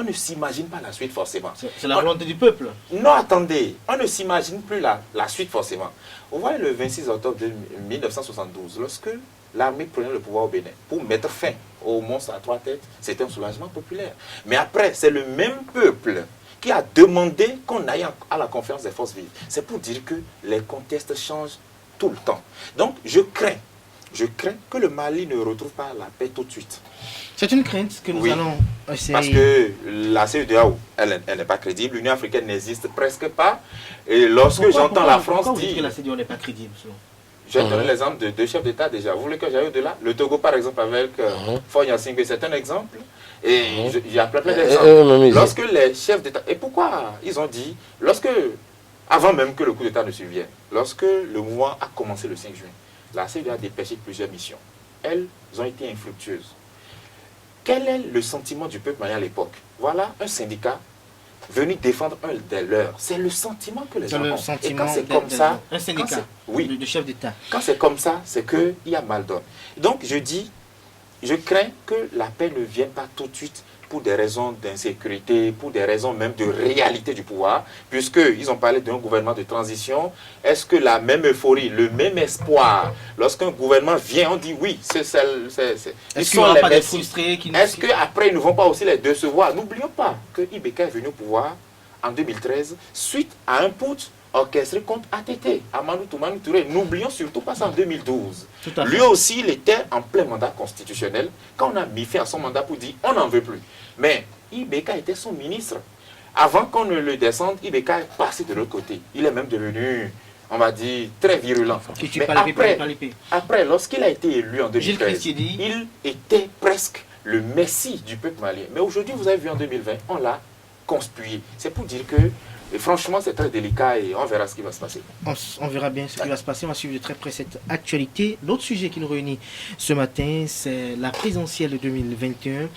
ne s'imagine pas la suite forcément. C'est la volonté du peuple. Non, attendez, on ne s'imagine plus la suite forcément. Vous voyez le 26 octobre 1972, lorsque l'armée prenait le pouvoir au Bénin pour mettre fin au monstre à trois têtes, c'était un soulagement populaire. Mais après, c'est le même peuple qui a demandé qu'on aille à la conférence des forces vives. C'est pour dire que les contextes changent tout le temps. Donc, je crains que le Mali ne retrouve pas la paix tout de suite. C'est une crainte que nous allons essayer. Parce que la CEDEAO, elle n'est pas crédible. L'Union africaine n'existe presque pas. Et lorsque j'entends la France pourquoi vous dire... dites que la CEDEAO n'est pas crédible, selon? J'ai donné l'exemple de deux chefs d'État déjà. Vous voulez que j'aille au-delà? Le Togo, par exemple, avec Faure Gnassingbé, c'est un exemple. Et il y a plein d'exemples. Lorsque les chefs d'État... Et pourquoi ils ont dit... Avant même que le coup d'État ne survienne, lorsque le mouvement a commencé le 5 juin, la CEDEAO a dépêché plusieurs missions. Elles ont été infructueuses. Quel est le sentiment du peuple malien à l'époque? Voilà un syndicat venu défendre un des leurs. C'est le sentiment que les gens ont. Et quand c'est comme ça... Un syndicat de chefs d'État. Quand c'est comme ça, c'est qu'il y a mal donne. Donc je crains que la paix ne vienne pas tout de suite pour des raisons d'insécurité, pour des raisons même de réalité du pouvoir, puisqu'ils ont parlé d'un gouvernement de transition. Est-ce que la même euphorie, le même espoir, lorsqu'un gouvernement vient, on dit oui, est-ce qu'il n'y aura pas des frustrés Est-ce qu'après, ils ne vont pas aussi les décevoir? N'oublions pas que IBK est venu au pouvoir en 2013 suite à un putsch orchestré contre ATT, Amadou Toumani Touré. N'oublions surtout pas ça en 2012. Lui aussi, il était en plein mandat constitutionnel quand on a mis fin à son mandat pour dire on n'en veut plus. Mais IBK était son ministre. Avant qu'on ne le descende, IBK est passé de l'autre côté. Il est même devenu, on va dire, très virulent. Mais après, lorsqu'il a été élu en 2013, il était presque le messie du peuple malien. Mais aujourd'hui, vous avez vu en 2020, on l'a conspué. C'est pour dire que et franchement, c'est très délicat et on verra ce qui va se passer. On verra bien ce qui va se passer. On va suivre de très près cette actualité. L'autre sujet qui nous réunit ce matin, c'est la présidentielle de 2021.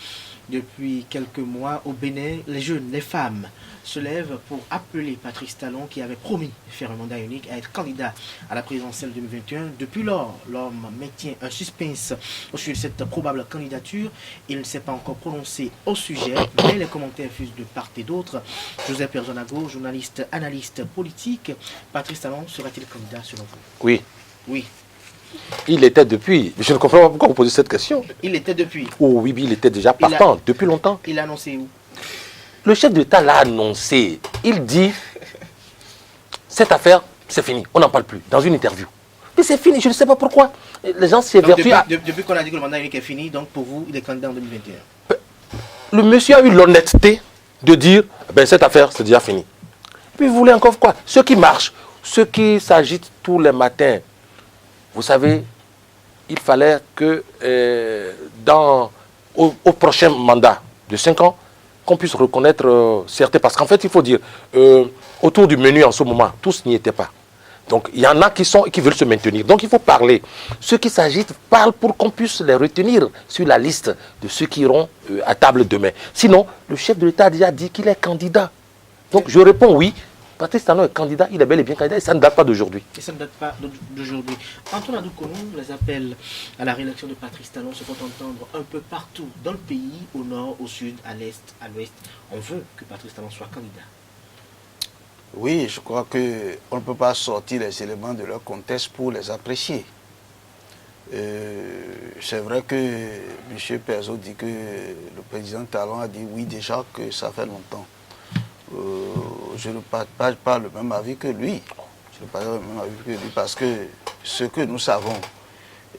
Depuis quelques mois, au Bénin, les jeunes, les femmes se lèvent pour appeler Patrice Talon, qui avait promis de faire un mandat unique, à être candidat à la présidentielle 2021. Depuis lors, l'homme maintient un suspense au sujet de cette probable candidature. Il ne s'est pas encore prononcé au sujet, mais les commentaires fusent de part et d'autre. Joseph Perzonago, journaliste, analyste politique. Patrice Talon sera-t-il candidat selon vous? Oui. Oui. Il était depuis. Je ne comprends pas pourquoi vous posez cette question. Il était depuis. Oh oui, il était déjà partant depuis longtemps. Il a annoncé où? Le chef d'État l'a annoncé. Il dit, cette affaire, c'est fini. On n'en parle plus. Dans une interview. Mais c'est fini, je ne sais pas pourquoi. Les gens s'évertuent à... Depuis qu'on a dit que le mandat unique est fini, donc pour vous, il est candidat en 2021. Le monsieur a eu l'honnêteté de dire, ben cette affaire, c'est déjà fini. Et puis vous voulez encore quoi? Ceux qui marchent, ceux qui s'agitent tous les matins. Vous savez, il fallait que au prochain mandat de 5 ans, qu'on puisse reconnaître certains. Parce qu'en fait, il faut dire, autour du menu en ce moment, tous n'y étaient pas. Donc, il y en a qui veulent se maintenir. Donc, il faut parler. Ceux qui s'agitent parlent pour qu'on puisse les retenir sur la liste de ceux qui iront à table demain. Sinon, le chef de l'État a déjà dit qu'il est candidat. Donc, je réponds oui. Patrice Talon est candidat, il est bel et bien candidat, et ça ne date pas d'aujourd'hui. Et ça ne date pas d'aujourd'hui. Antoine Adoukonou, les appels à la réélection de Patrice Talon se font entendre un peu partout dans le pays, au nord, au sud, à l'est, à l'ouest. On veut que Patrice Talon soit candidat. Oui, je crois qu'on ne peut pas sortir les éléments de leur contexte pour les apprécier. C'est vrai que M. Perzo dit que le président Talon a dit oui déjà, que ça fait longtemps. Je ne partage pas le même avis que lui. Je ne partage pas le même avis que lui parce que ce que nous savons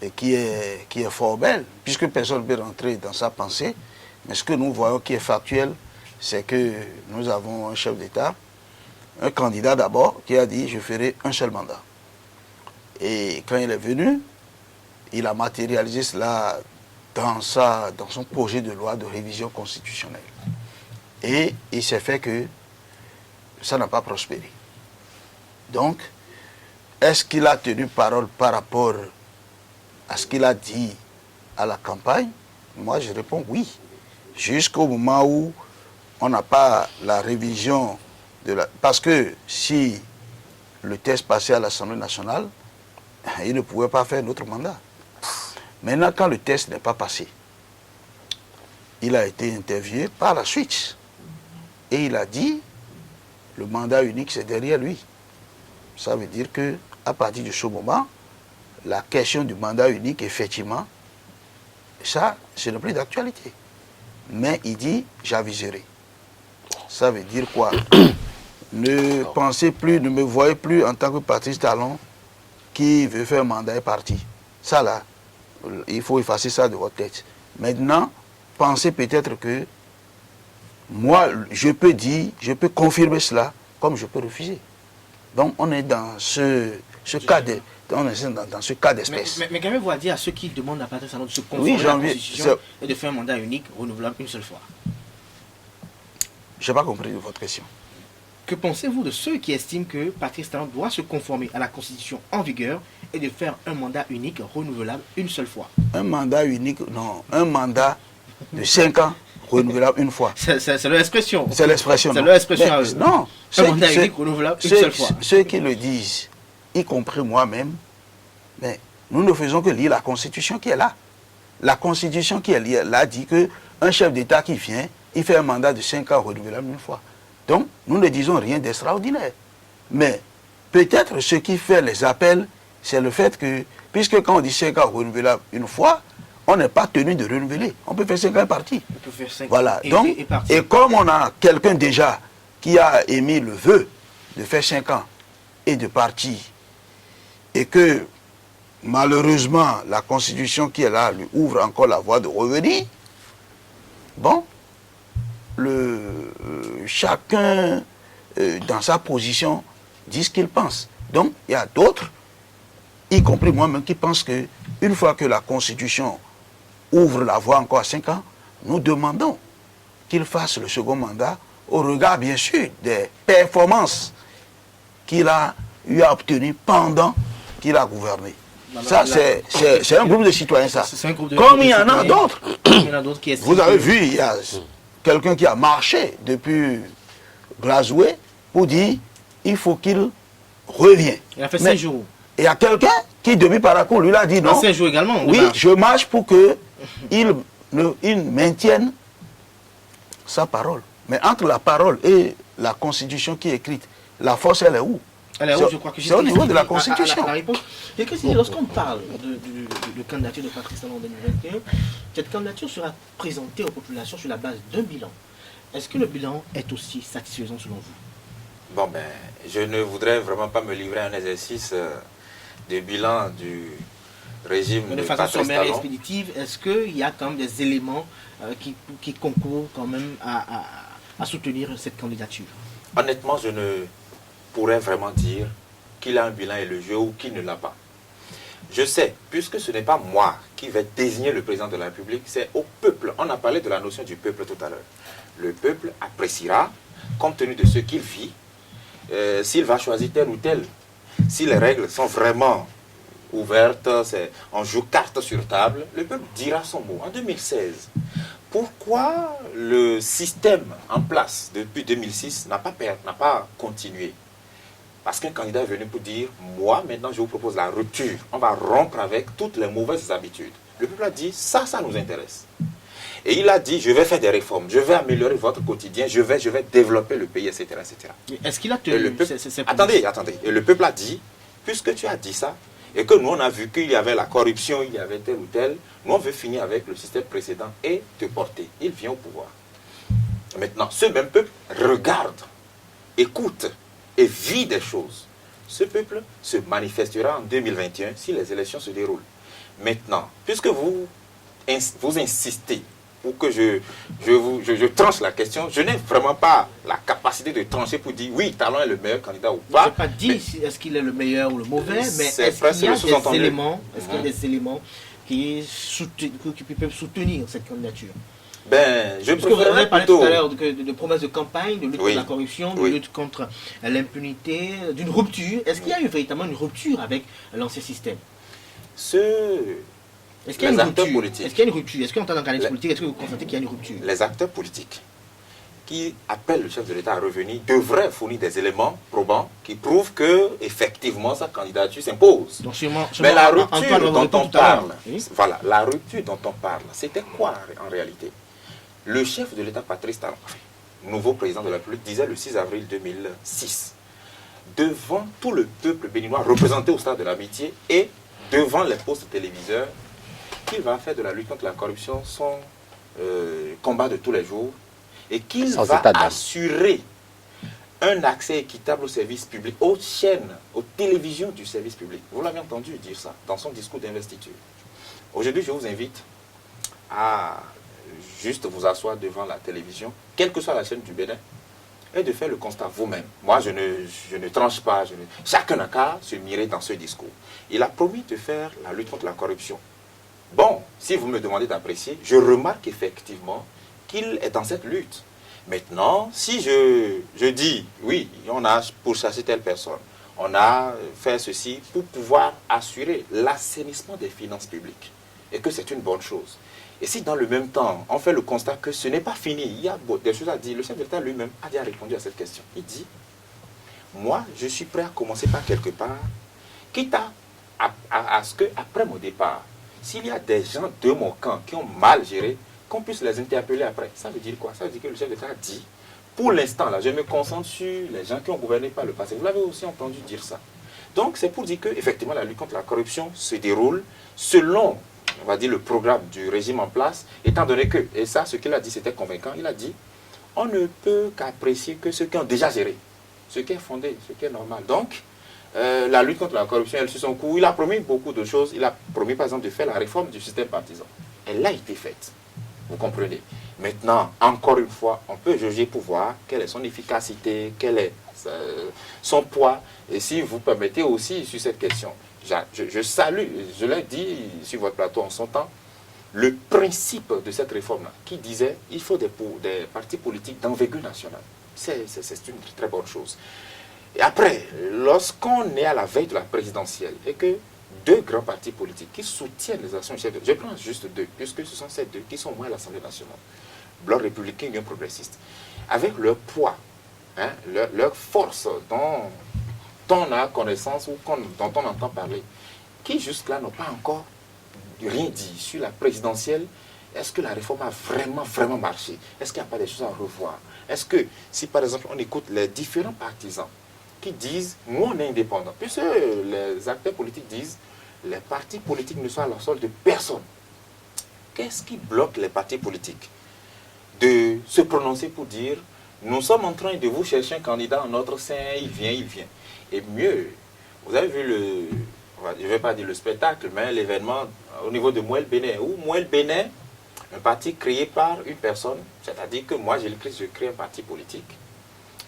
et qui est fort belle, puisque personne ne peut rentrer dans sa pensée, mais ce que nous voyons qui est factuel, c'est que nous avons un chef d'État, un candidat d'abord, qui a dit je ferai un seul mandat. Et quand il est venu, il a matérialisé cela dans son projet de loi de révision constitutionnelle. Et il s'est fait que ça n'a pas prospéré. Donc, est-ce qu'il a tenu parole par rapport à ce qu'il a dit à la campagne? Moi, je réponds oui. Jusqu'au moment où on n'a pas la révision de la... Parce que si le test passait à l'Assemblée nationale, il ne pouvait pas faire notre mandat. Maintenant, quand le test n'est pas passé, il a été interviewé par la suite. Et il a dit, le mandat unique, c'est derrière lui. Ça veut dire qu'à partir de ce moment, la question du mandat unique, effectivement, ça, ce n'est plus d'actualité. Mais il dit, j'aviserai. Ça veut dire quoi? Ne pensez plus, ne me voyez plus en tant que Patrice Talon qui veut faire un mandat et parti. Ça là, il faut effacer ça de votre tête. Maintenant, pensez peut-être que moi, je peux dire, je peux confirmer cela, comme je peux refuser. Donc, on est dans ce cas d'espèce. Mais quand même, vous dire à ceux qui demandent à Patrice Talon de se conformer à la Constitution et de faire un mandat unique, renouvelable une seule fois. Je n'ai pas compris votre question. Que pensez-vous de ceux qui estiment que Patrice Talon doit se conformer à la Constitution en vigueur et de faire un mandat unique renouvelable une seule fois? Un mandat unique, non. Un mandat de 5 ans renouvelable une fois. C'est leur expression. C'est l'expression. C'est leur expression à eux. Non. Un mandat unique renouvelable une seule fois. Ceux qui le disent, y compris moi-même, mais nous ne faisons que lire la Constitution qui est là. La Constitution qui est là dit qu'un chef d'État qui vient, il fait un mandat de 5 ans renouvelable une fois. Donc, nous ne disons rien d'extraordinaire. Mais peut-être ce qui fait les appels, c'est le fait que, puisque quand on dit 5 ans renouvelable une fois, on n'est pas tenu de renouveler. On peut faire 5 ans et partir. On peut faire 5 voilà. ans Donc, et comme on a quelqu'un déjà qui a émis le vœu de faire 5 ans et de partir, et que malheureusement la Constitution qui est là lui ouvre encore la voie de revenir, bon, chacun dans sa position dit ce qu'il pense. Donc il y a d'autres, y compris moi-même, qui pensent qu'une fois que la Constitution ouvre la voie encore à 5 ans, nous demandons qu'il fasse le second mandat au regard bien sûr des performances qu'il a eu à obtenir pendant qu'il a gouverné. Ça, c'est un groupe de citoyens, ça. Comme il y en a d'autres. Vous avez vu, il y a quelqu'un qui a marché depuis Glasgow pour dire il faut qu'il revienne. Il a fait 5 jours. Il y a quelqu'un qui, depuis Parakou, lui a dit non. 5 jours également. Oui, je marche pour qu'il maintienne sa parole. Mais entre la parole et la Constitution qui est écrite, la force, elle est où? Alors, oui, je crois que c'est au niveau de la à Constitution. la réponse. Et que c'est lorsqu'on parle de candidature de Patrice Talon en 2021, cette candidature sera présentée aux populations sur la base d'un bilan. Est-ce que le bilan est aussi satisfaisant selon vous? Bon, ben, je ne voudrais vraiment pas me livrer à un exercice de bilan du régime Mais de de façon Patrice sommaire et Talon. expéditive, est-ce qu'il y a quand même des éléments qui concourent quand même à soutenir cette candidature? Honnêtement, je ne pourrais vraiment dire qu'il a un bilan élogieux ou qu'il ne l'a pas. Je sais, puisque ce n'est pas moi qui vais désigner le président de la République, c'est au peuple. On a parlé de la notion du peuple tout à l'heure. Le peuple appréciera, compte tenu de ce qu'il vit, s'il va choisir tel ou tel. Si les règles sont vraiment ouvertes, on joue carte sur table, le peuple dira son mot. En 2016, pourquoi le système en place depuis 2006 n'a pas continué? Parce qu'un candidat est venu pour dire, moi maintenant je vous propose la rupture, on va rompre avec toutes les mauvaises habitudes. Le peuple a dit, ça nous intéresse. Et il a dit, je vais faire des réformes, je vais améliorer votre quotidien, je vais développer le pays, etc. etc. Est-ce qu'il a Et le tenu peuple, ces attendez. Et le peuple a dit, puisque tu as dit ça, et que nous on a vu qu'il y avait la corruption, il y avait tel ou tel, nous on veut finir avec le système précédent et te porter. Il vient au pouvoir. Maintenant, ce même peuple regarde, écoute et vit des choses. Ce peuple se manifestera en 2021 si les élections se déroulent. Maintenant, puisque vous insistez pour que je tranche la question, je n'ai vraiment pas la capacité de trancher pour dire oui, Talon est le meilleur candidat ou Je pas. n'ai pas dit est-ce qu'il est le meilleur ou le mauvais, mais C'est est-ce presque qu'il y a le sous-entendu. des éléments, qui peuvent soutenir cette candidature? Ben, je Parce que vous avez préférerais parlé tout plutôt... à l'heure de promesses de campagne, de lutte Oui. contre la corruption, de Oui. lutte contre l'impunité, d'une rupture. Est-ce qu'il y a eu véritablement une rupture avec l'ancien système? Est-ce qu'il y a Les une acteurs rupture? politiques. Est-ce qu'il y a une rupture? Est-ce qu'en tant qu'analyste Les- politique, est-ce que vous constatez qu'il y a une rupture? Les acteurs politiques qui appellent le chef de l'État à revenir devraient fournir des éléments probants qui prouvent que effectivement sa candidature s'impose. Donc sûrement, Mais la Antoine rupture va vous dont répondre on tout à l'heure. parle, Oui. voilà, la rupture dont on parle, c'était quoi en réalité? Le chef de l'État, Patrice Talon, nouveau président de la République, disait le 6 avril 2006, devant tout le peuple béninois représenté au stade de l'amitié et devant les postes téléviseurs, qu'il va faire de la lutte contre la corruption son combat de tous les jours et qu'il Sans va état d'âme. assurer un accès équitable aux services publics, aux chaînes, aux télévisions du service public. Vous l'avez entendu dire ça dans son discours d'investiture. Aujourd'hui, je vous invite à juste vous asseoir devant la télévision, quelle que soit la chaîne du Bénin, et de faire le constat vous-même. Moi, je ne tranche pas. Chacun n'a qu'à se mirer dans ce discours. Il a promis de faire la lutte contre la corruption. Bon, si vous me demandez d'apprécier, je remarque effectivement qu'il est dans cette lutte. Maintenant, si je dis, oui, on a pourchassé telle personne, on a fait ceci pour pouvoir assurer l'assainissement des finances publiques, et que c'est une bonne chose. Et si dans le même temps, on fait le constat que ce n'est pas fini, il y a des choses à dire, le chef de l'État lui-même a déjà répondu à cette question. Il dit, moi, je suis prêt à commencer par quelque part, quitte à ce qu'après mon départ, s'il y a des gens de mon camp qui ont mal géré, qu'on puisse les interpeller après. Ça veut dire quoi? Ça veut dire que le chef d'État a dit, pour l'instant, là, je me concentre sur les gens qui ont gouverné par le passé. Vous l'avez aussi entendu dire ça. Donc, c'est pour dire que effectivement, la lutte contre la corruption se déroule selon, on va dire, le programme du régime en place, étant donné que, et ça, ce qu'il a dit, c'était convaincant, il a dit, on ne peut qu'apprécier que ceux qui ont déjà géré, ce qui est fondé, ce qui est normal. Donc, la lutte contre la corruption, elle suit son cours. Il a promis beaucoup de choses. Il a promis, par exemple, de faire la réforme du système partisan. Elle a été faite. Vous comprenez? Maintenant, encore une fois, on peut juger pour voir quelle est son efficacité, quel est son poids. Et si vous permettez aussi sur cette question, je salue, je l'ai dit sur votre plateau en son temps, le principe de cette réforme-là, qui disait qu'il faut des partis politiques d'envergure nationale. C'est une très bonne chose. Et après, lorsqu'on est à la veille de la présidentielle et que deux grands partis politiques qui soutiennent les actions du chef de l'État, je prends juste deux, puisque ce sont ces deux qui sont moins à l'Assemblée nationale, Bloc républicain et Union progressiste, avec leur poids, hein, leur force dont on a connaissance ou dont on entend parler, qui jusque-là n'ont pas encore rien dit sur la présidentielle. Est-ce que la réforme a vraiment marché? Est-ce qu'il n'y a pas des choses à revoir? Est-ce que, si par exemple on écoute les différents partisans qui disent, nous on est indépendants. Puisque les acteurs politiques disent, les partis politiques ne sont à la solde de personne. Qu'est-ce qui bloque les partis politiques de se prononcer pour dire, nous sommes en train de vous chercher un candidat en notre sein, il vient. Et mieux, vous avez vu je ne vais pas dire le spectacle, mais l'événement au niveau de Mouel Bénin, où Mouel Bénin, un parti créé par une personne, c'est-à-dire que moi, je crée un parti politique,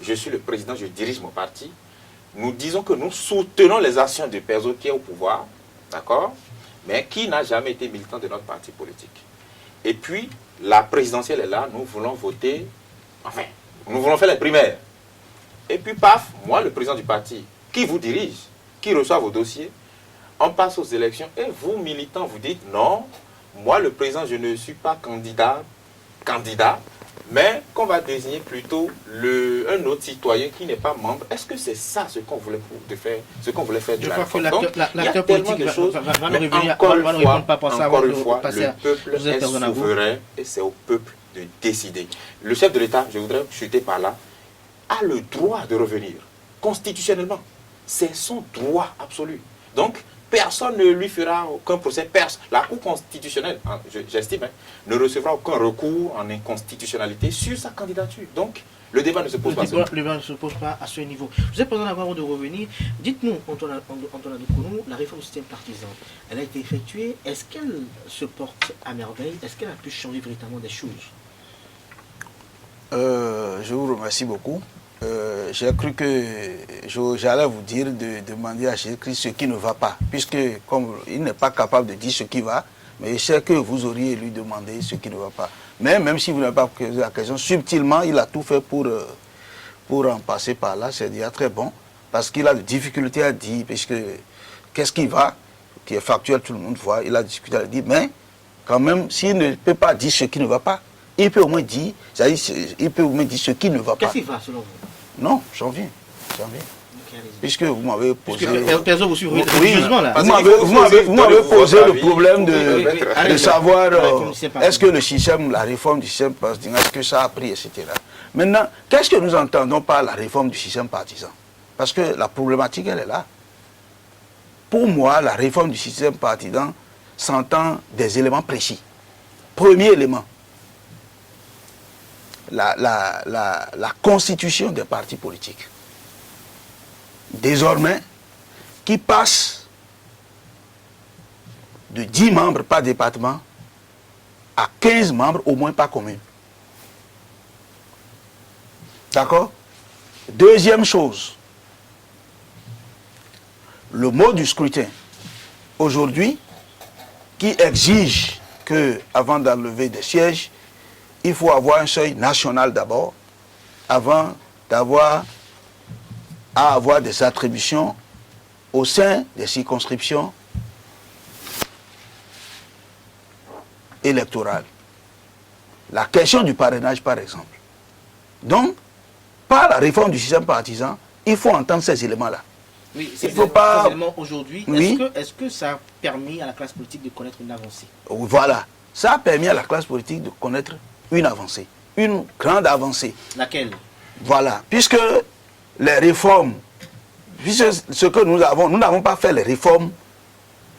je suis le président, je dirige mon parti, nous disons que nous soutenons les actions de personnes qui est au pouvoir, d'accord, mais qui n'a jamais été militant de notre parti politique. Et puis, la présidentielle est là, nous voulons voter, enfin, nous voulons faire les primaires. Et puis, paf, moi, le président du parti, qui vous dirige, qui reçoit vos dossiers, on passe aux élections et vous, militants, vous dites non, moi, le président, je ne suis pas candidat, mais qu'on va désigner plutôt un autre citoyen qui n'est pas membre. Est-ce que c'est ça ce qu'on voulait faire de la réforme? L'acteur politique va nous revenir, encore une fois, le peuple est souverain et c'est au peuple de décider. Le chef de l'État, je voudrais chuter par là, a le droit de revenir constitutionnellement. C'est son droit absolu. Donc, personne ne lui fera aucun procès. La Cour constitutionnelle, j'estime, ne recevra aucun recours en inconstitutionnalité sur sa candidature. Donc, le débat ne se pose pas. Le débat ne se pose pas à ce niveau. Vous êtes besoin avant de revenir. Dites-nous, Antoine Adoukourou, la réforme du système partisan, elle a été effectuée. Est-ce qu'elle se porte à merveille? Est-ce qu'elle a pu changer véritablement des choses? Je vous remercie beaucoup. J'ai cru que j'allais vous dire de demander à Jésus-Christ ce qui ne va pas, puisque comme il n'est pas capable de dire ce qui va, mais je sais que vous auriez lui demandé ce qui ne va pas. Mais même si vous n'avez pas posé la question, subtilement, il a tout fait pour en passer par là. C'est déjà très bon, parce qu'il a des difficultés à dire, puisque qu'est-ce qui va, qui est factuel, tout le monde voit, il a des difficultés à dire, mais quand même, s'il ne peut pas dire ce qui ne va pas, il peut au moins dire, il peut au moins dire ce qui ne va pas. Qu'est-ce qui va selon vous? Non, j'en viens. Puisque vous m'avez posé... Personne vous suit religieusement là. Vous m'avez posé le problème de savoir est-ce que le système, la réforme du système partisan, est-ce que ça a pris, etc. Maintenant, qu'est-ce que nous entendons par la réforme du système partisan? Parce que la problématique, elle est là. Pour moi, la réforme du système partisan s'entend des éléments précis. Premier élément, la constitution des partis politiques. Désormais, qui passe de 10 membres par département à 15 membres au moins par commune. D'accord? Deuxième chose, le mode du scrutin, aujourd'hui, qui exige que, avant d'enlever des sièges, il faut avoir un seuil national d'abord, avant d'avoir des attributions au sein des circonscriptions électorales. La question du parrainage, par exemple. Donc, par la réforme du système partisan, il faut entendre ces éléments-là. Oui, il faut pas... ces éléments aujourd'hui, oui. Est-ce que ça a permis à la classe politique de connaître une avancée? Voilà. Ça a permis à la classe politique de connaître une avancée. Une grande avancée. Laquelle? Voilà. Puisque les réformes, puisque ce que nous n'avons pas fait les réformes,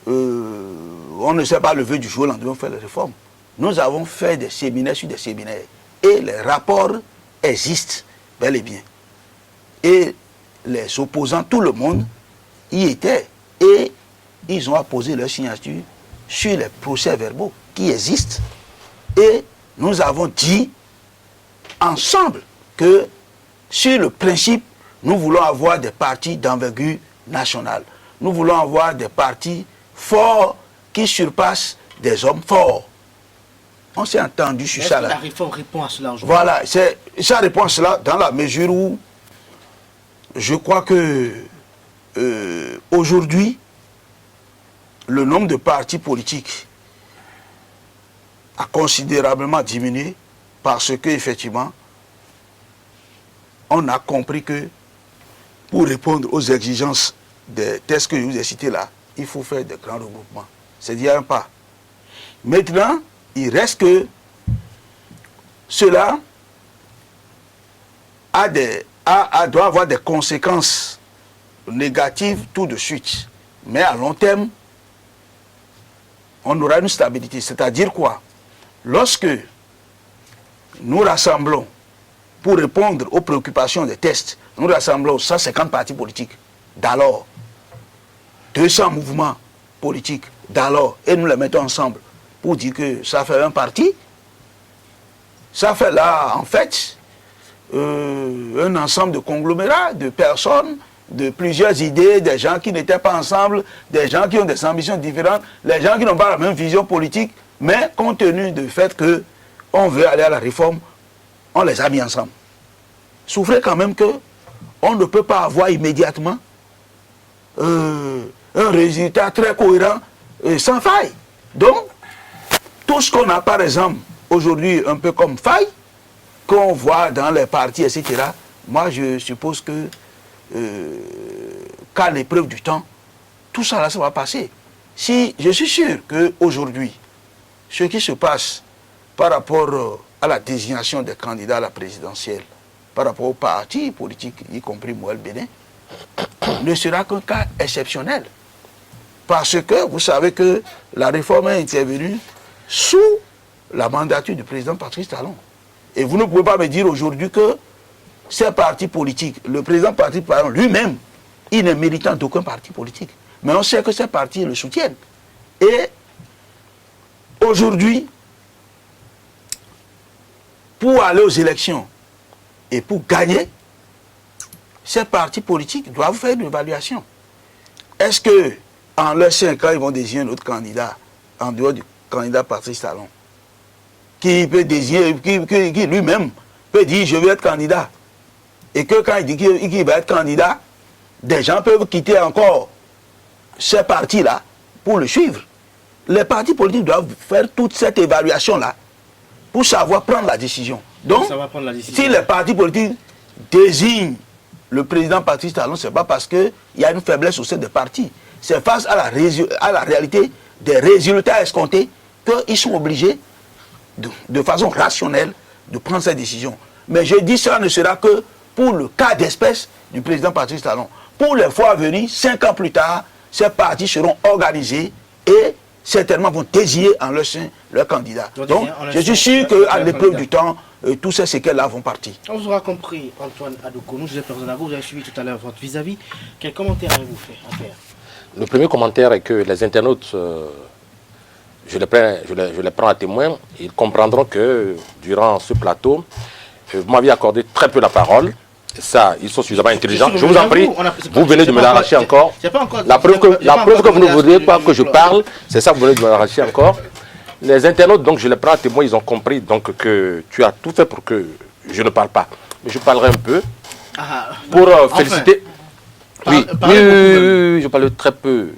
on ne s'est pas levé du jour au lendemain faire les réformes. Nous avons fait des séminaires sur des séminaires. Et les rapports existent bel et bien. Et les opposants, tout le monde y était. Et ils ont apposé leur signature sur les procès-verbaux qui existent. Et nous avons dit ensemble que sur le principe, nous voulons avoir des partis d'envergure nationale. Nous voulons avoir des partis forts qui surpassent des hommes forts. On s'est entendu sur ça là. La réforme répond à cela aujourd'hui? Voilà, ça répond à cela dans la mesure où je crois que aujourd'hui, le nombre de partis politiques a considérablement diminué parce que effectivement, on a compris que pour répondre aux exigences des tests que je vous ai cités là, il faut faire de grands regroupements. C'est déjà un pas. Maintenant, il reste que cela doit avoir des conséquences négative tout de suite. Mais à long terme, on aura une stabilité. C'est-à-dire quoi? Lorsque nous rassemblons, pour répondre aux préoccupations des tests, nous rassemblons 150 partis politiques d'alors, 200 mouvements politiques d'alors, et nous les mettons ensemble pour dire que ça fait un parti, ça fait là, en fait, un ensemble de conglomérats, de personnes, de plusieurs idées, des gens qui n'étaient pas ensemble, des gens qui ont des ambitions différentes, les gens qui n'ont pas la même vision politique, mais compte tenu du fait qu'on veut aller à la réforme, on les a mis ensemble. Souffrez quand même que on ne peut pas avoir immédiatement un résultat très cohérent sans faille. Donc, tout ce qu'on a par exemple aujourd'hui un peu comme faille, qu'on voit dans les partis, etc., moi je suppose que qu'à l'épreuve du temps, tout ça là, ça va passer. Si je suis sûr qu'aujourd'hui, ce qui se passe par rapport à la désignation des candidats à la présidentielle, par rapport aux partis politiques, y compris Moël Bénin, ne sera qu'un cas exceptionnel. Parce que vous savez que la réforme est intervenue sous la mandature du président Patrice Talon. Et vous ne pouvez pas me dire aujourd'hui que ces partis politiques, le président Patrice Talon lui-même, il n'est militant d'aucun parti politique. Mais on sait que ces partis le soutiennent. Et aujourd'hui, pour aller aux élections et pour gagner, ces partis politiques doivent faire une évaluation. Est-ce que en leurs 5 ans, ils vont désigner un autre candidat, en dehors du candidat Patrice Talon, qui peut désigner, qui lui-même peut dire je veux être candidat. Et que quand il dit qu'il va être candidat, des gens peuvent quitter encore ces partis-là pour le suivre. Les partis politiques doivent faire toute cette évaluation-là pour savoir prendre la décision. Donc, si les partis politiques désignent le président Patrice Talon, ce n'est pas parce qu'il y a une faiblesse au sein des partis. C'est face à la réalité des résultats escomptés qu'ils sont obligés, de façon rationnelle, de prendre cette décision. Mais je dis ça ne sera que pour le cas d'espèce du président Patrice Talon. Pour les fois à venir, 5 ans plus tard, ces partis seront organisés et certainement vont désigner en leur sein leur candidat. Donc, je suis sûr qu'à l'épreuve du temps, tous ces séquelles-là vont partir. On vous aura compris, Antoine Adokounou, je vais à vous, vous avez suivi tout à l'heure votre vis-à-vis. Quel commentaire avez-vous fait, Pierre? Le premier commentaire est que les internautes, je les prends à témoin, ils comprendront que durant ce plateau, vous m'aviez accordé très peu la parole. Ça, ils sont suffisamment intelligents. Je vous en prie, vous venez de me l'arracher encore. La preuve que vous ne voudriez pas que je parle, c'est ça que vous venez de me l'arracher encore. Les internautes, donc je les prends à témoin, ils ont compris donc que tu as tout fait pour que je ne parle pas. Mais je parlerai un peu pour féliciter. Oui, je parle très peu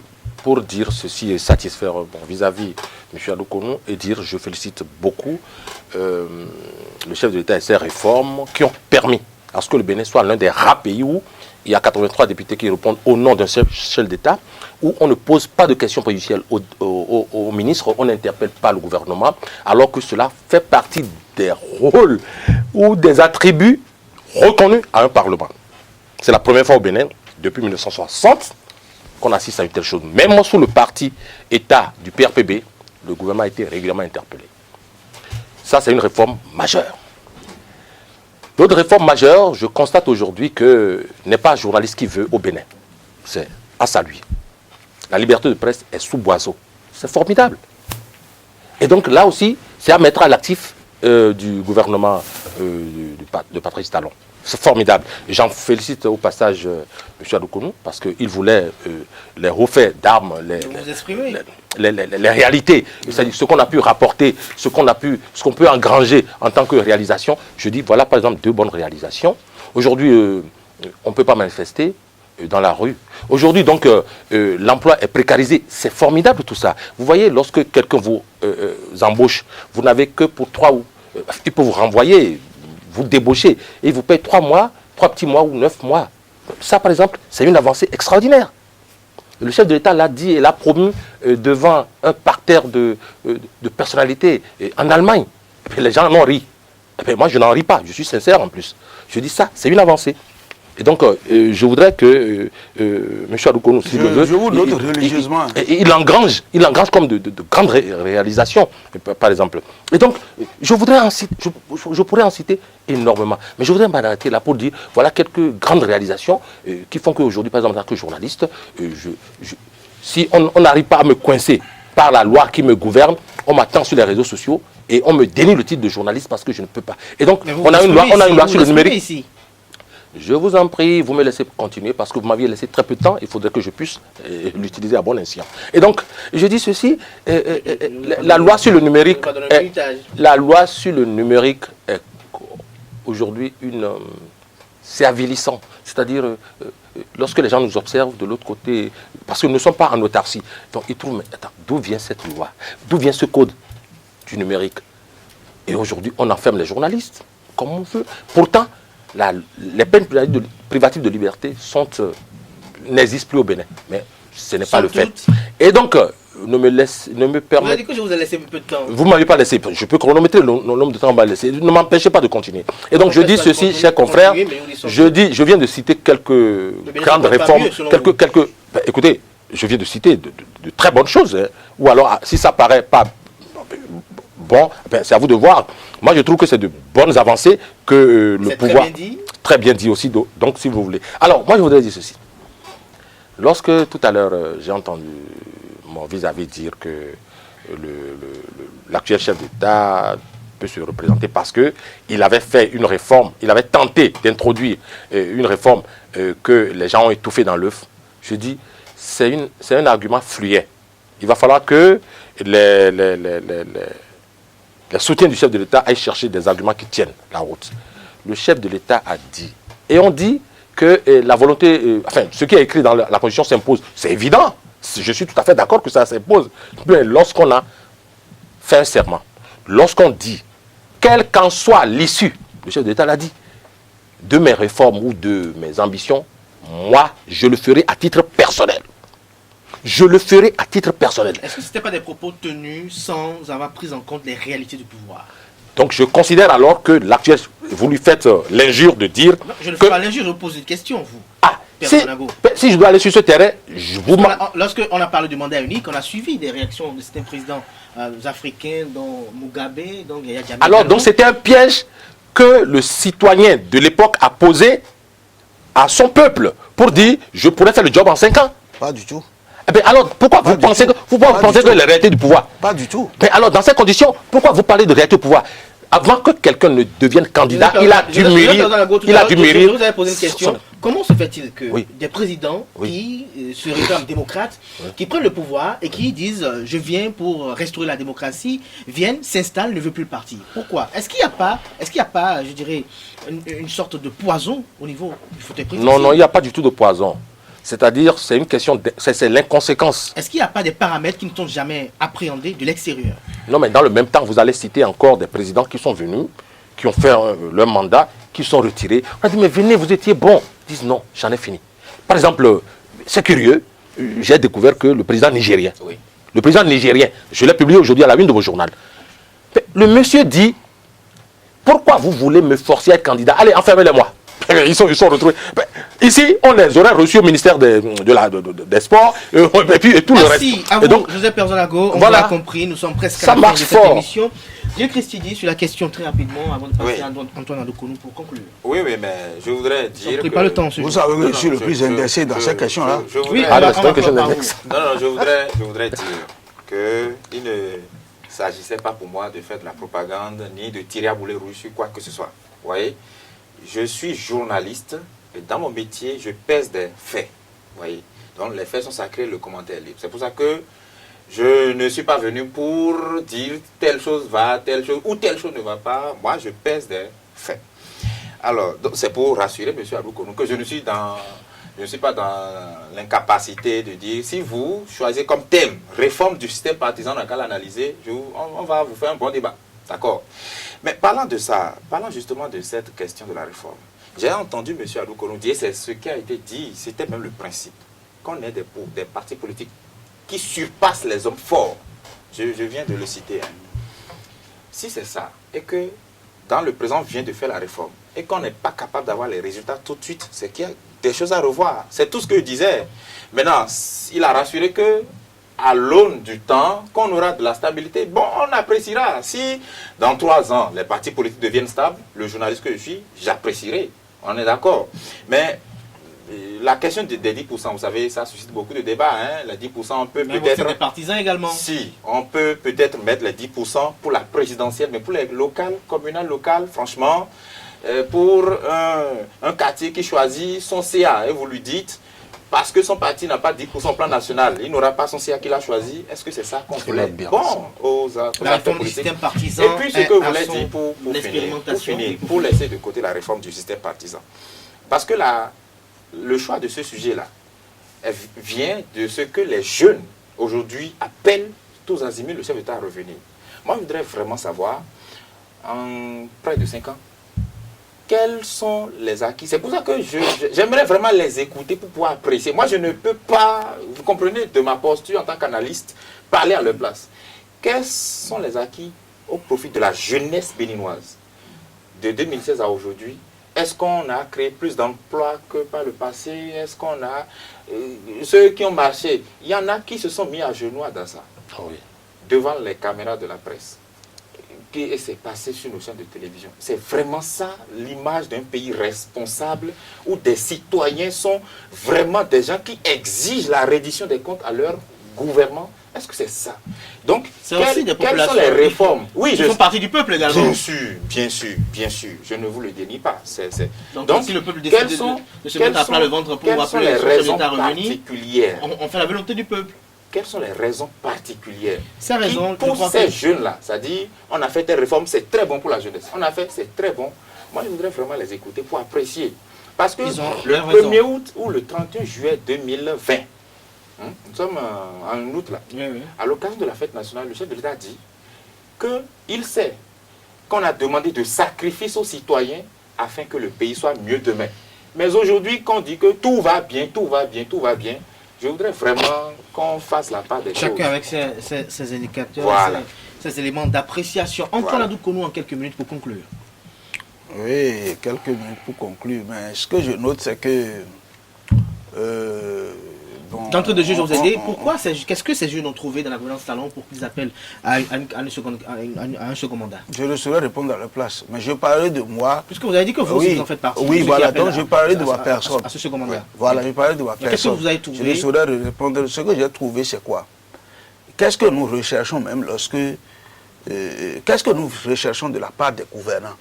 pour dire ceci et satisfaire vis-à-vis de M. Adokounou et dire je félicite beaucoup le chef de l'État et ses réformes qui ont permis à ce que le Bénin soit l'un des rares pays où il y a 83 députés qui répondent au nom d'un chef d'État, où on ne pose pas de questions préjudicielles au ministre, on n'interpelle pas le gouvernement, alors que cela fait partie des rôles ou des attributs reconnus à un Parlement. C'est la première fois au Bénin, depuis 1960, qu'on assiste à une telle chose. Même sous le parti État du PRPB, le gouvernement a été régulièrement interpellé. Ça, c'est une réforme majeure. L'autre réforme majeure, je constate aujourd'hui que n'est pas un journaliste qui veut au Bénin. C'est à saluer. La liberté de presse est sous boiseau. C'est formidable. Et donc là aussi, c'est à mettre à l'actif du gouvernement de Patrice Talon. C'est formidable. J'en félicite au passage M. Adokounou parce qu'il voulait les refaits d'armes, les réalités, c'est-à-dire ce qu'on a pu rapporter, ce qu'on peut engranger en tant que réalisation. Je dis, voilà par exemple 2 bonnes réalisations. Aujourd'hui, on ne peut pas manifester dans la rue. Aujourd'hui, donc, l'emploi est précarisé. C'est formidable tout ça. Vous voyez, lorsque quelqu'un vous embauche, vous n'avez que pour 3 ou... il peut vous renvoyer, vous débaucher, et il vous paye 3 mois, 3 petits mois ou 9 mois. Ça, par exemple, c'est une avancée extraordinaire. Le chef de l'État l'a dit et l'a promu devant un parterre de personnalités en Allemagne. Et puis les gens en ont ri. Et puis moi, je n'en ris pas, je suis sincère en plus. Je dis ça, c'est une avancée. Et donc, je voudrais que M. Adoukonou, s'il le veut, je vous note religieusement. il engrange comme de grandes réalisations, par exemple. Et donc, je pourrais en citer énormément. Mais je voudrais m'arrêter là pour dire, voilà quelques grandes réalisations qui font qu'aujourd'hui, par exemple, en tant que journaliste, si on n'arrive pas à me coincer par la loi qui me gouverne, on m'attend sur les réseaux sociaux et on me dénie le titre de journaliste parce que je ne peux pas. Et donc, on a une loi sur le numérique. Ici. Je vous en prie, vous me laissez continuer parce que vous m'aviez laissé très peu de temps. Il faudrait que je puisse l'utiliser à bon escient. Et donc, je dis ceci, la loi sur le numérique est aujourd'hui c'est avilissant. C'est-à-dire, lorsque les gens nous observent de l'autre côté, parce que nous ne sommes pas en autarcie, donc ils trouvent, mais attends, d'où vient cette loi? D'où vient ce code du numérique? Et aujourd'hui, on enferme les journalistes, comme on veut. Pourtant, les peines privatives de liberté n'existent plus au Bénin. Mais ce n'est pas le fait. Et donc, ne me permettez... Vous avez dit que je vous ai laissé un peu de temps. Vous ne m'avez pas laissé. Je peux chronométrer le nombre de temps qu'on m'a laissé. Ne m'empêchez pas de continuer. Et donc, je dis ceci, chers confrères, je viens de citer quelques grandes réformes. Écoutez, je viens de citer de très bonnes choses. Hein. Ou alors, si ça paraît pas bon, c'est à vous de voir. Moi, je trouve que c'est de bonnes avancées que le pouvoir... Très bien dit aussi, donc si vous voulez. Alors, moi, je voudrais dire ceci. Lorsque, tout à l'heure, j'ai entendu mon vis-à-vis dire que l'actuel chef d'État peut se représenter parce qu'il avait fait une réforme, il avait tenté d'introduire une réforme que les gens ont étouffée dans l'œuf, je dis, c'est un argument fluet. Il va falloir que les soutiens du chef de l'État aillent chercher des arguments qui tiennent la route. Le chef de l'État a dit, et on dit que la volonté, enfin, ce qui est écrit dans la Constitution s'impose. C'est évident, je suis tout à fait d'accord que ça s'impose. Mais lorsqu'on a fait un serment, lorsqu'on dit, quelle qu'en soit l'issue, le chef de l'État l'a dit, de mes réformes ou de mes ambitions, moi, je le ferai à titre personnel. Je le ferai à titre personnel. Est-ce que ce n'était pas des propos tenus sans avoir pris en compte les réalités du pouvoir? Donc je considère alors que l'actuel, vous lui faites l'injure de dire... Non, je ne fais pas l'injure, je vous pose une question, vous. Ah, si je dois aller sur ce terrain, lorsqu'on a parlé du mandat unique, on a suivi des réactions de certains présidents africains, dont Mugabe, dont Yaya Jammeh. Alors, donc c'était un piège que le citoyen de l'époque a posé à son peuple pour dire, je pourrais faire le job en 5 ans. Pas du tout. Eh bien, alors, pourquoi vous pensez que les réalités du pouvoir? Pas du tout. Mais alors, dans ces conditions, pourquoi vous parlez de réalité du pouvoir? Avant que quelqu'un ne devienne candidat, il a dû mûrir. Je vous avais posé une question. Comment se fait-il que des présidents qui se réclament démocrates, qui prennent le pouvoir et qui disent je viens pour restaurer la démocratie, viennent, s'installent, ne veulent plus partir? Pourquoi? Est-ce qu'il n'y a pas, je dirais, une sorte de poison au niveau du fauteuil présidentiel? Non, il n'y a pas du tout de poison. C'est-à-dire, c'est une question, c'est l'inconséquence. Est-ce qu'il n'y a pas des paramètres qui ne sont jamais appréhendés de l'extérieur? Non, mais dans le même temps, vous allez citer encore des présidents qui sont venus, qui ont fait leur mandat, qui sont retirés. On a dit, mais venez, vous étiez bon. Ils disent, non, j'en ai fini. Par exemple, c'est curieux, j'ai découvert que le président nigérien, je l'ai publié aujourd'hui à la une de vos journaux, le monsieur dit, pourquoi vous voulez me forcer à être candidat? Allez, enfermez-les-moi. Ils sont retrouvés. Ici, on les aurait reçus au ministère des Sports et tout le reste. Merci à vous, donc, Joseph Perzolago. On l'a compris, nous sommes presque à la fin de cette émission. Dieu Christidi, sur la question très rapidement, avant de passer à Antoine Adoukonou pour conclure. Oui, mais je voudrais dire. Que... Pas le temps, vous savez que je suis le plus indexé dans cette question-là. Je voudrais dire qu'il ne s'agissait pas pour moi de faire de la propagande ni de tirer à boulet rouge sur quoi que ce soit. Vous voyez? Je suis journaliste et dans mon métier, je pèse des faits. Vous voyez? Donc les faits sont sacrés, le commentaire est libre. C'est pour ça que je ne suis pas venu pour dire telle chose va, telle chose ou telle chose ne va pas. Moi, je pèse des faits. Alors, c'est pour rassurer M. Adoukonou que je ne suis pas dans l'incapacité de dire si vous choisissez comme thème réforme du système partisan dans lequel analyser, on va vous faire un bon débat. D'accord? Mais parlant de ça, parlant justement de cette question de la réforme, j'ai entendu M. Adoukonou dire, c'est ce qui a été dit, c'était même le principe, qu'on ait des partis politiques qui surpassent les hommes forts. Je viens de le citer. Si c'est ça, et que dans le présent vient de faire la réforme, et qu'on n'est pas capable d'avoir les résultats tout de suite, c'est qu'il y a des choses à revoir. C'est tout ce que je disais. Maintenant, il a rassuré que à l'aune du temps, qu'on aura de la stabilité, bon, on appréciera. Si dans 3 ans, les partis politiques deviennent stables, le journaliste que je suis, j'apprécierai. On est d'accord. Mais la question des 10%, vous savez, ça suscite beaucoup de débats. Hein. Les 10%, on peut peut-être... des partisans également. Si, on peut peut-être mettre les 10% pour la présidentielle, mais pour les locales, communales, locales, franchement, pour un quartier qui choisit son CA, et vous lui dites, parce que son parti n'a pas 10% au plan national, il n'aura pas son CA qu'il a choisi, est-ce que c'est ça qu'on voulait? Bon, aux la réforme du système partisan. Et puis ce que vous voulez dire pour laisser de côté la réforme du système partisan. Parce que le choix de ce sujet-là vient de ce que les jeunes aujourd'hui appellent tous azimuts le chef d'État à revenir. Moi, je voudrais vraiment savoir, en près de 5 ans, quels sont les acquis? C'est pour ça que j'aimerais vraiment les écouter pour pouvoir apprécier. Moi, je ne peux pas, vous comprenez, de ma posture en tant qu'analyste, parler à leur place. Quels sont les acquis au profit de la jeunesse béninoise de 2016 à aujourd'hui? Est-ce qu'on a créé plus d'emplois que par le passé? Est-ce qu'on a... ceux qui ont marché, il y en a qui se sont mis à genoux dans ça, devant les caméras de la presse. Et c'est passé sur nos chaînes de télévision. C'est vraiment ça l'image d'un pays responsable où des citoyens sont vraiment des gens qui exigent la reddition des comptes à leur gouvernement. Est-ce que c'est ça? Donc, quelles sont les réformes? Oui, ils font partie du peuple également. Bien sûr, bien sûr, bien sûr. Je ne vous le dénie pas. Donc si le peuple décide de se mettre à plat le ventre pour appeler les raisons particulières, on fait la volonté du peuple. Quelles sont les raisons particulières qui poussent ces jeunes-là? C'est-à-dire, on a fait des réformes, c'est très bon pour la jeunesse. On a fait, c'est très bon. Moi, je voudrais vraiment les écouter pour apprécier. Parce que le 1er août ou le 31 juillet 2020, nous sommes en août là, à l'occasion de la fête nationale, le chef de l'État dit qu'il sait qu'on a demandé de sacrifices aux citoyens afin que le pays soit mieux demain. Mais aujourd'hui, qu'on dit que tout va bien, tout va bien, tout va bien, je voudrais vraiment qu'on fasse la part des choses. Chacun avec ses indicateurs, voilà. ses éléments d'appréciation. Antoine Adoukonou en quelques minutes pour conclure. Oui, quelques minutes pour conclure. Mais ce que je note, c'est que... D'entrée de jeu, je vous ai dit, qu'est-ce que ces jeunes ont trouvé dans la gouvernance talon pour qu'ils appellent à un second mandat? Je ne saurais répondre à leur place, mais je parlais de moi. Puisque vous avez dit que vous aussi vous en faites partie. Oui, voilà, donc je parlais de ma personne. À ce second mandat. Oui, voilà, je parlais de ma personne. Qu'est-ce que vous avez trouvé? Je ne saurais répondre. Ce que j'ai trouvé, c'est quoi? Qu'est-ce que nous recherchons même lorsque... qu'est-ce que nous recherchons de la part des gouvernants?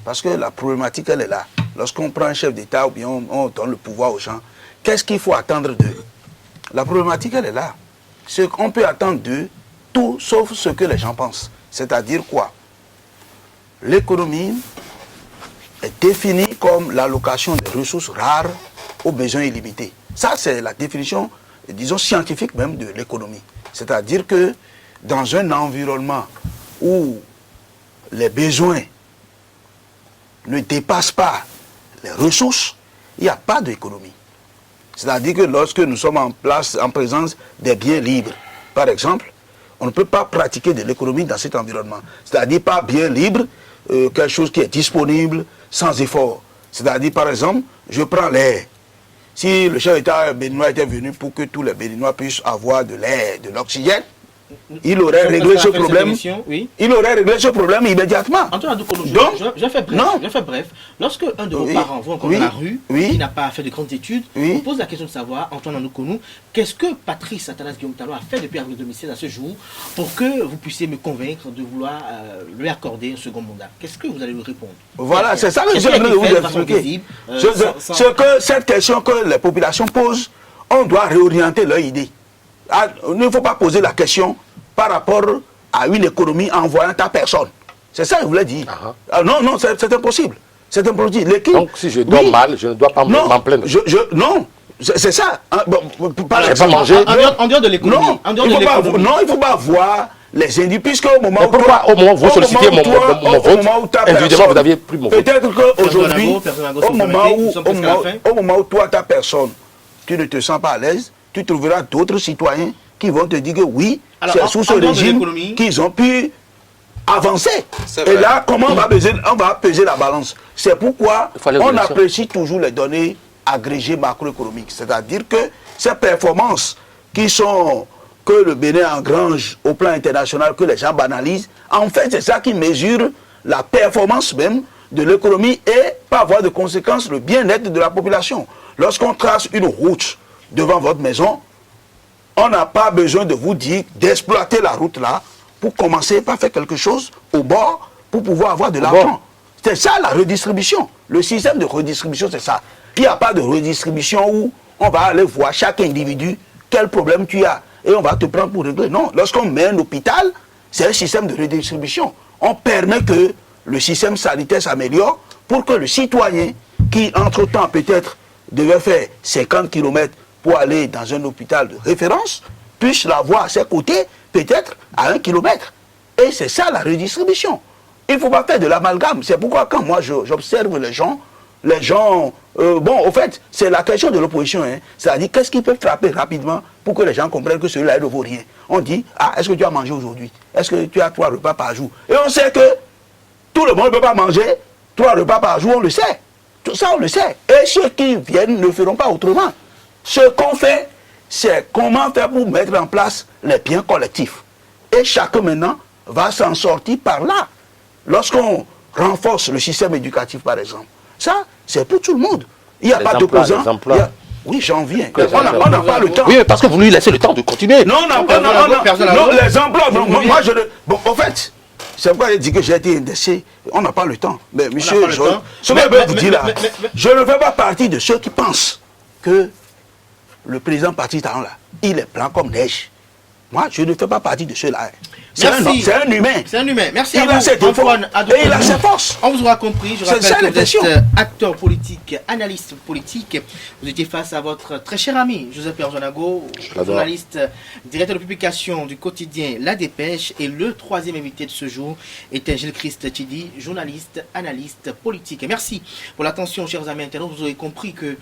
Parce que la problématique, elle est là. Lorsqu'on prend un chef d'État ou bien on donne le pouvoir aux gens, qu'est-ce qu'il faut attendre d'eux? La problématique, elle est là. On peut attendre d'eux tout sauf ce que les gens pensent. C'est-à-dire quoi? L'économie est définie comme l'allocation des ressources rares aux besoins illimités. Ça, c'est la définition, disons, scientifique même de l'économie. C'est-à-dire que dans un environnement où les besoins ne dépassent pas les ressources, il n'y a pas d'économie. C'est-à-dire que lorsque nous sommes en présence des biens libres, par exemple, on ne peut pas pratiquer de l'économie dans cet environnement. C'est-à-dire pas bien libre, quelque chose qui est disponible sans effort. C'est-à-dire, par exemple, je prends l'air. Si le chef d'État béninois était venu pour que tous les Béninois puissent avoir de l'air, de l'oxygène, il aurait réglé ce problème. Oui. Il aurait réglé ce problème immédiatement. Antoine Adoukonou, je fais bref. Lorsque un de vos parents va encore dans la rue, qui n'a pas fait de grandes études, on pose la question de savoir, Antoine Adoukonou, qu'est-ce que Patrice Athanas Guillaume Talon a fait depuis avril 2016 à ce jour pour que vous puissiez me convaincre de vouloir lui accorder un second mandat? Qu'est-ce que vous allez lui répondre? Voilà, c'est ça que je voulais vous expliquer. Cette question que les populations posent, on doit réorienter leur idée. Il ne faut pas poser la question par rapport à une économie en voyant ta personne. C'est ça que je voulais dire. Non, c'est impossible. C'est impossible. Donc si je dors mal, je ne dois pas m'en plaindre. Non, c'est ça. Pas manger. En dehors de l'économie. Non, il ne faut pas voir les individus, puisque au moment où... Pourquoi au moment où vous sollicitez mon vote, individuellement vous aviez pris mon vote? Peut-être qu'aujourd'hui, au moment où toi, ta personne, tu ne te sens pas à l'aise, tu trouveras d'autres citoyens qui vont te dire que oui, c'est sous ce régime qu'ils ont pu avancer. C'est Et vrai. là, comment on va peser la balance? C'est pourquoi Il faut aller aux on élections. apprécie toujours les données agrégées macroéconomiques. C'est-à-dire que ces performances qui sont que le Bénin engrange au plan international, que les gens banalisent, en fait, c'est ça qui mesure la performance même de l'économie et, par voie de conséquence, le bien-être de la population. Lorsqu'on trace une route devant votre maison, on n'a pas besoin de vous dire d'exploiter la route là pour commencer par faire quelque chose au bord pour pouvoir avoir de l'argent. C'est ça la redistribution. Le système de redistribution, c'est ça. Il n'y a pas de redistribution où on va aller voir chaque individu quel problème tu as et on va te prendre pour régler. Non, lorsqu'on met un hôpital, c'est un système de redistribution. On permet que le système sanitaire s'améliore pour que le citoyen qui, entre-temps, peut-être devait faire 50 km pour aller dans un hôpital de référence, puisse l'avoir à ses côtés, peut-être à 1 km. Et c'est ça la redistribution. Il ne faut pas faire de l'amalgame. C'est pourquoi quand moi j'observe les gens, bon, au fait, c'est la question de l'opposition. Hein. C'est-à-dire, qu'est-ce qui peut frapper rapidement pour que les gens comprennent que celui-là ne vaut rien. On dit, ah, est-ce que tu as mangé aujourd'hui? Est-ce que tu as 3 repas par jour? Et on sait que tout le monde ne peut pas manger 3 repas par jour, on le sait. Tout ça, on le sait. Et ceux qui viennent ne feront pas autrement. Ce qu'on fait, c'est comment faire pour mettre en place les biens collectifs. Et chacun maintenant va s'en sortir par là. Lorsqu'on renforce le système éducatif, par exemple, ça, c'est pour tout le monde. Il n'y a Les pas emplois, d'opposants. les emplois. Oui, j'en viens. Que les On n'a pas le temps. Oui, parce que vous lui laissez le temps de continuer. Non, non, Personne non, n'a- non, personne n'a- non, les emplois, non, moi je ne... Bon, en fait, c'est pourquoi j'ai dit que j'ai été indexé. On n'a pas le temps. Mais monsieur, pas le temps. ce que Mais- je veux vous mais- dire là, mais- je ne fais pas partie de ceux qui pensent que le président parti là, il est blanc comme neige. Moi, je ne fais pas partie de ceux-là. C'est Merci. un humain. C'est un humain. Merci Il à a ses vous, défauts Antoine et il a ses forces. On vous aura compris. Je C'est rappelle ça, que la vous êtes question. acteur politique, analyste politique. Vous étiez face à votre très cher ami, Joseph Perjonago, l'adore. journaliste, directeur de publication du quotidien La Dépêche. Et le troisième invité de ce jour était Gilles Christ Chidi, journaliste, analyste politique. Merci pour l'attention, chers amis internautes. Vous aurez compris qu'il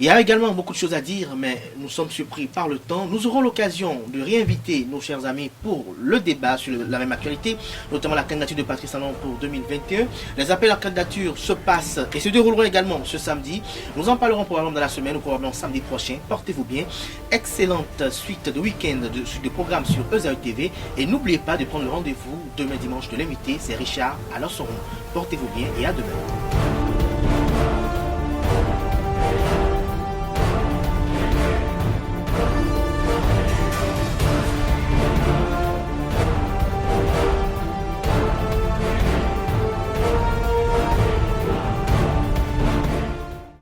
y a également beaucoup de choses à dire, mais nous sommes surpris par le temps. Nous aurons l'occasion de réinviter nos chers amis pour le débat sur la même actualité, notamment la candidature de Patrice Talon pour 2021. Les appels à candidature se passent et se dérouleront également ce samedi. Nous en parlerons probablement dans la semaine ou probablement samedi prochain. Portez-vous bien. Excellente suite de week-end de programmes sur ESAE TV. Et n'oubliez pas de prendre le rendez-vous demain dimanche de l'invité. C'est Richard. Alors, portez-vous bien et à demain.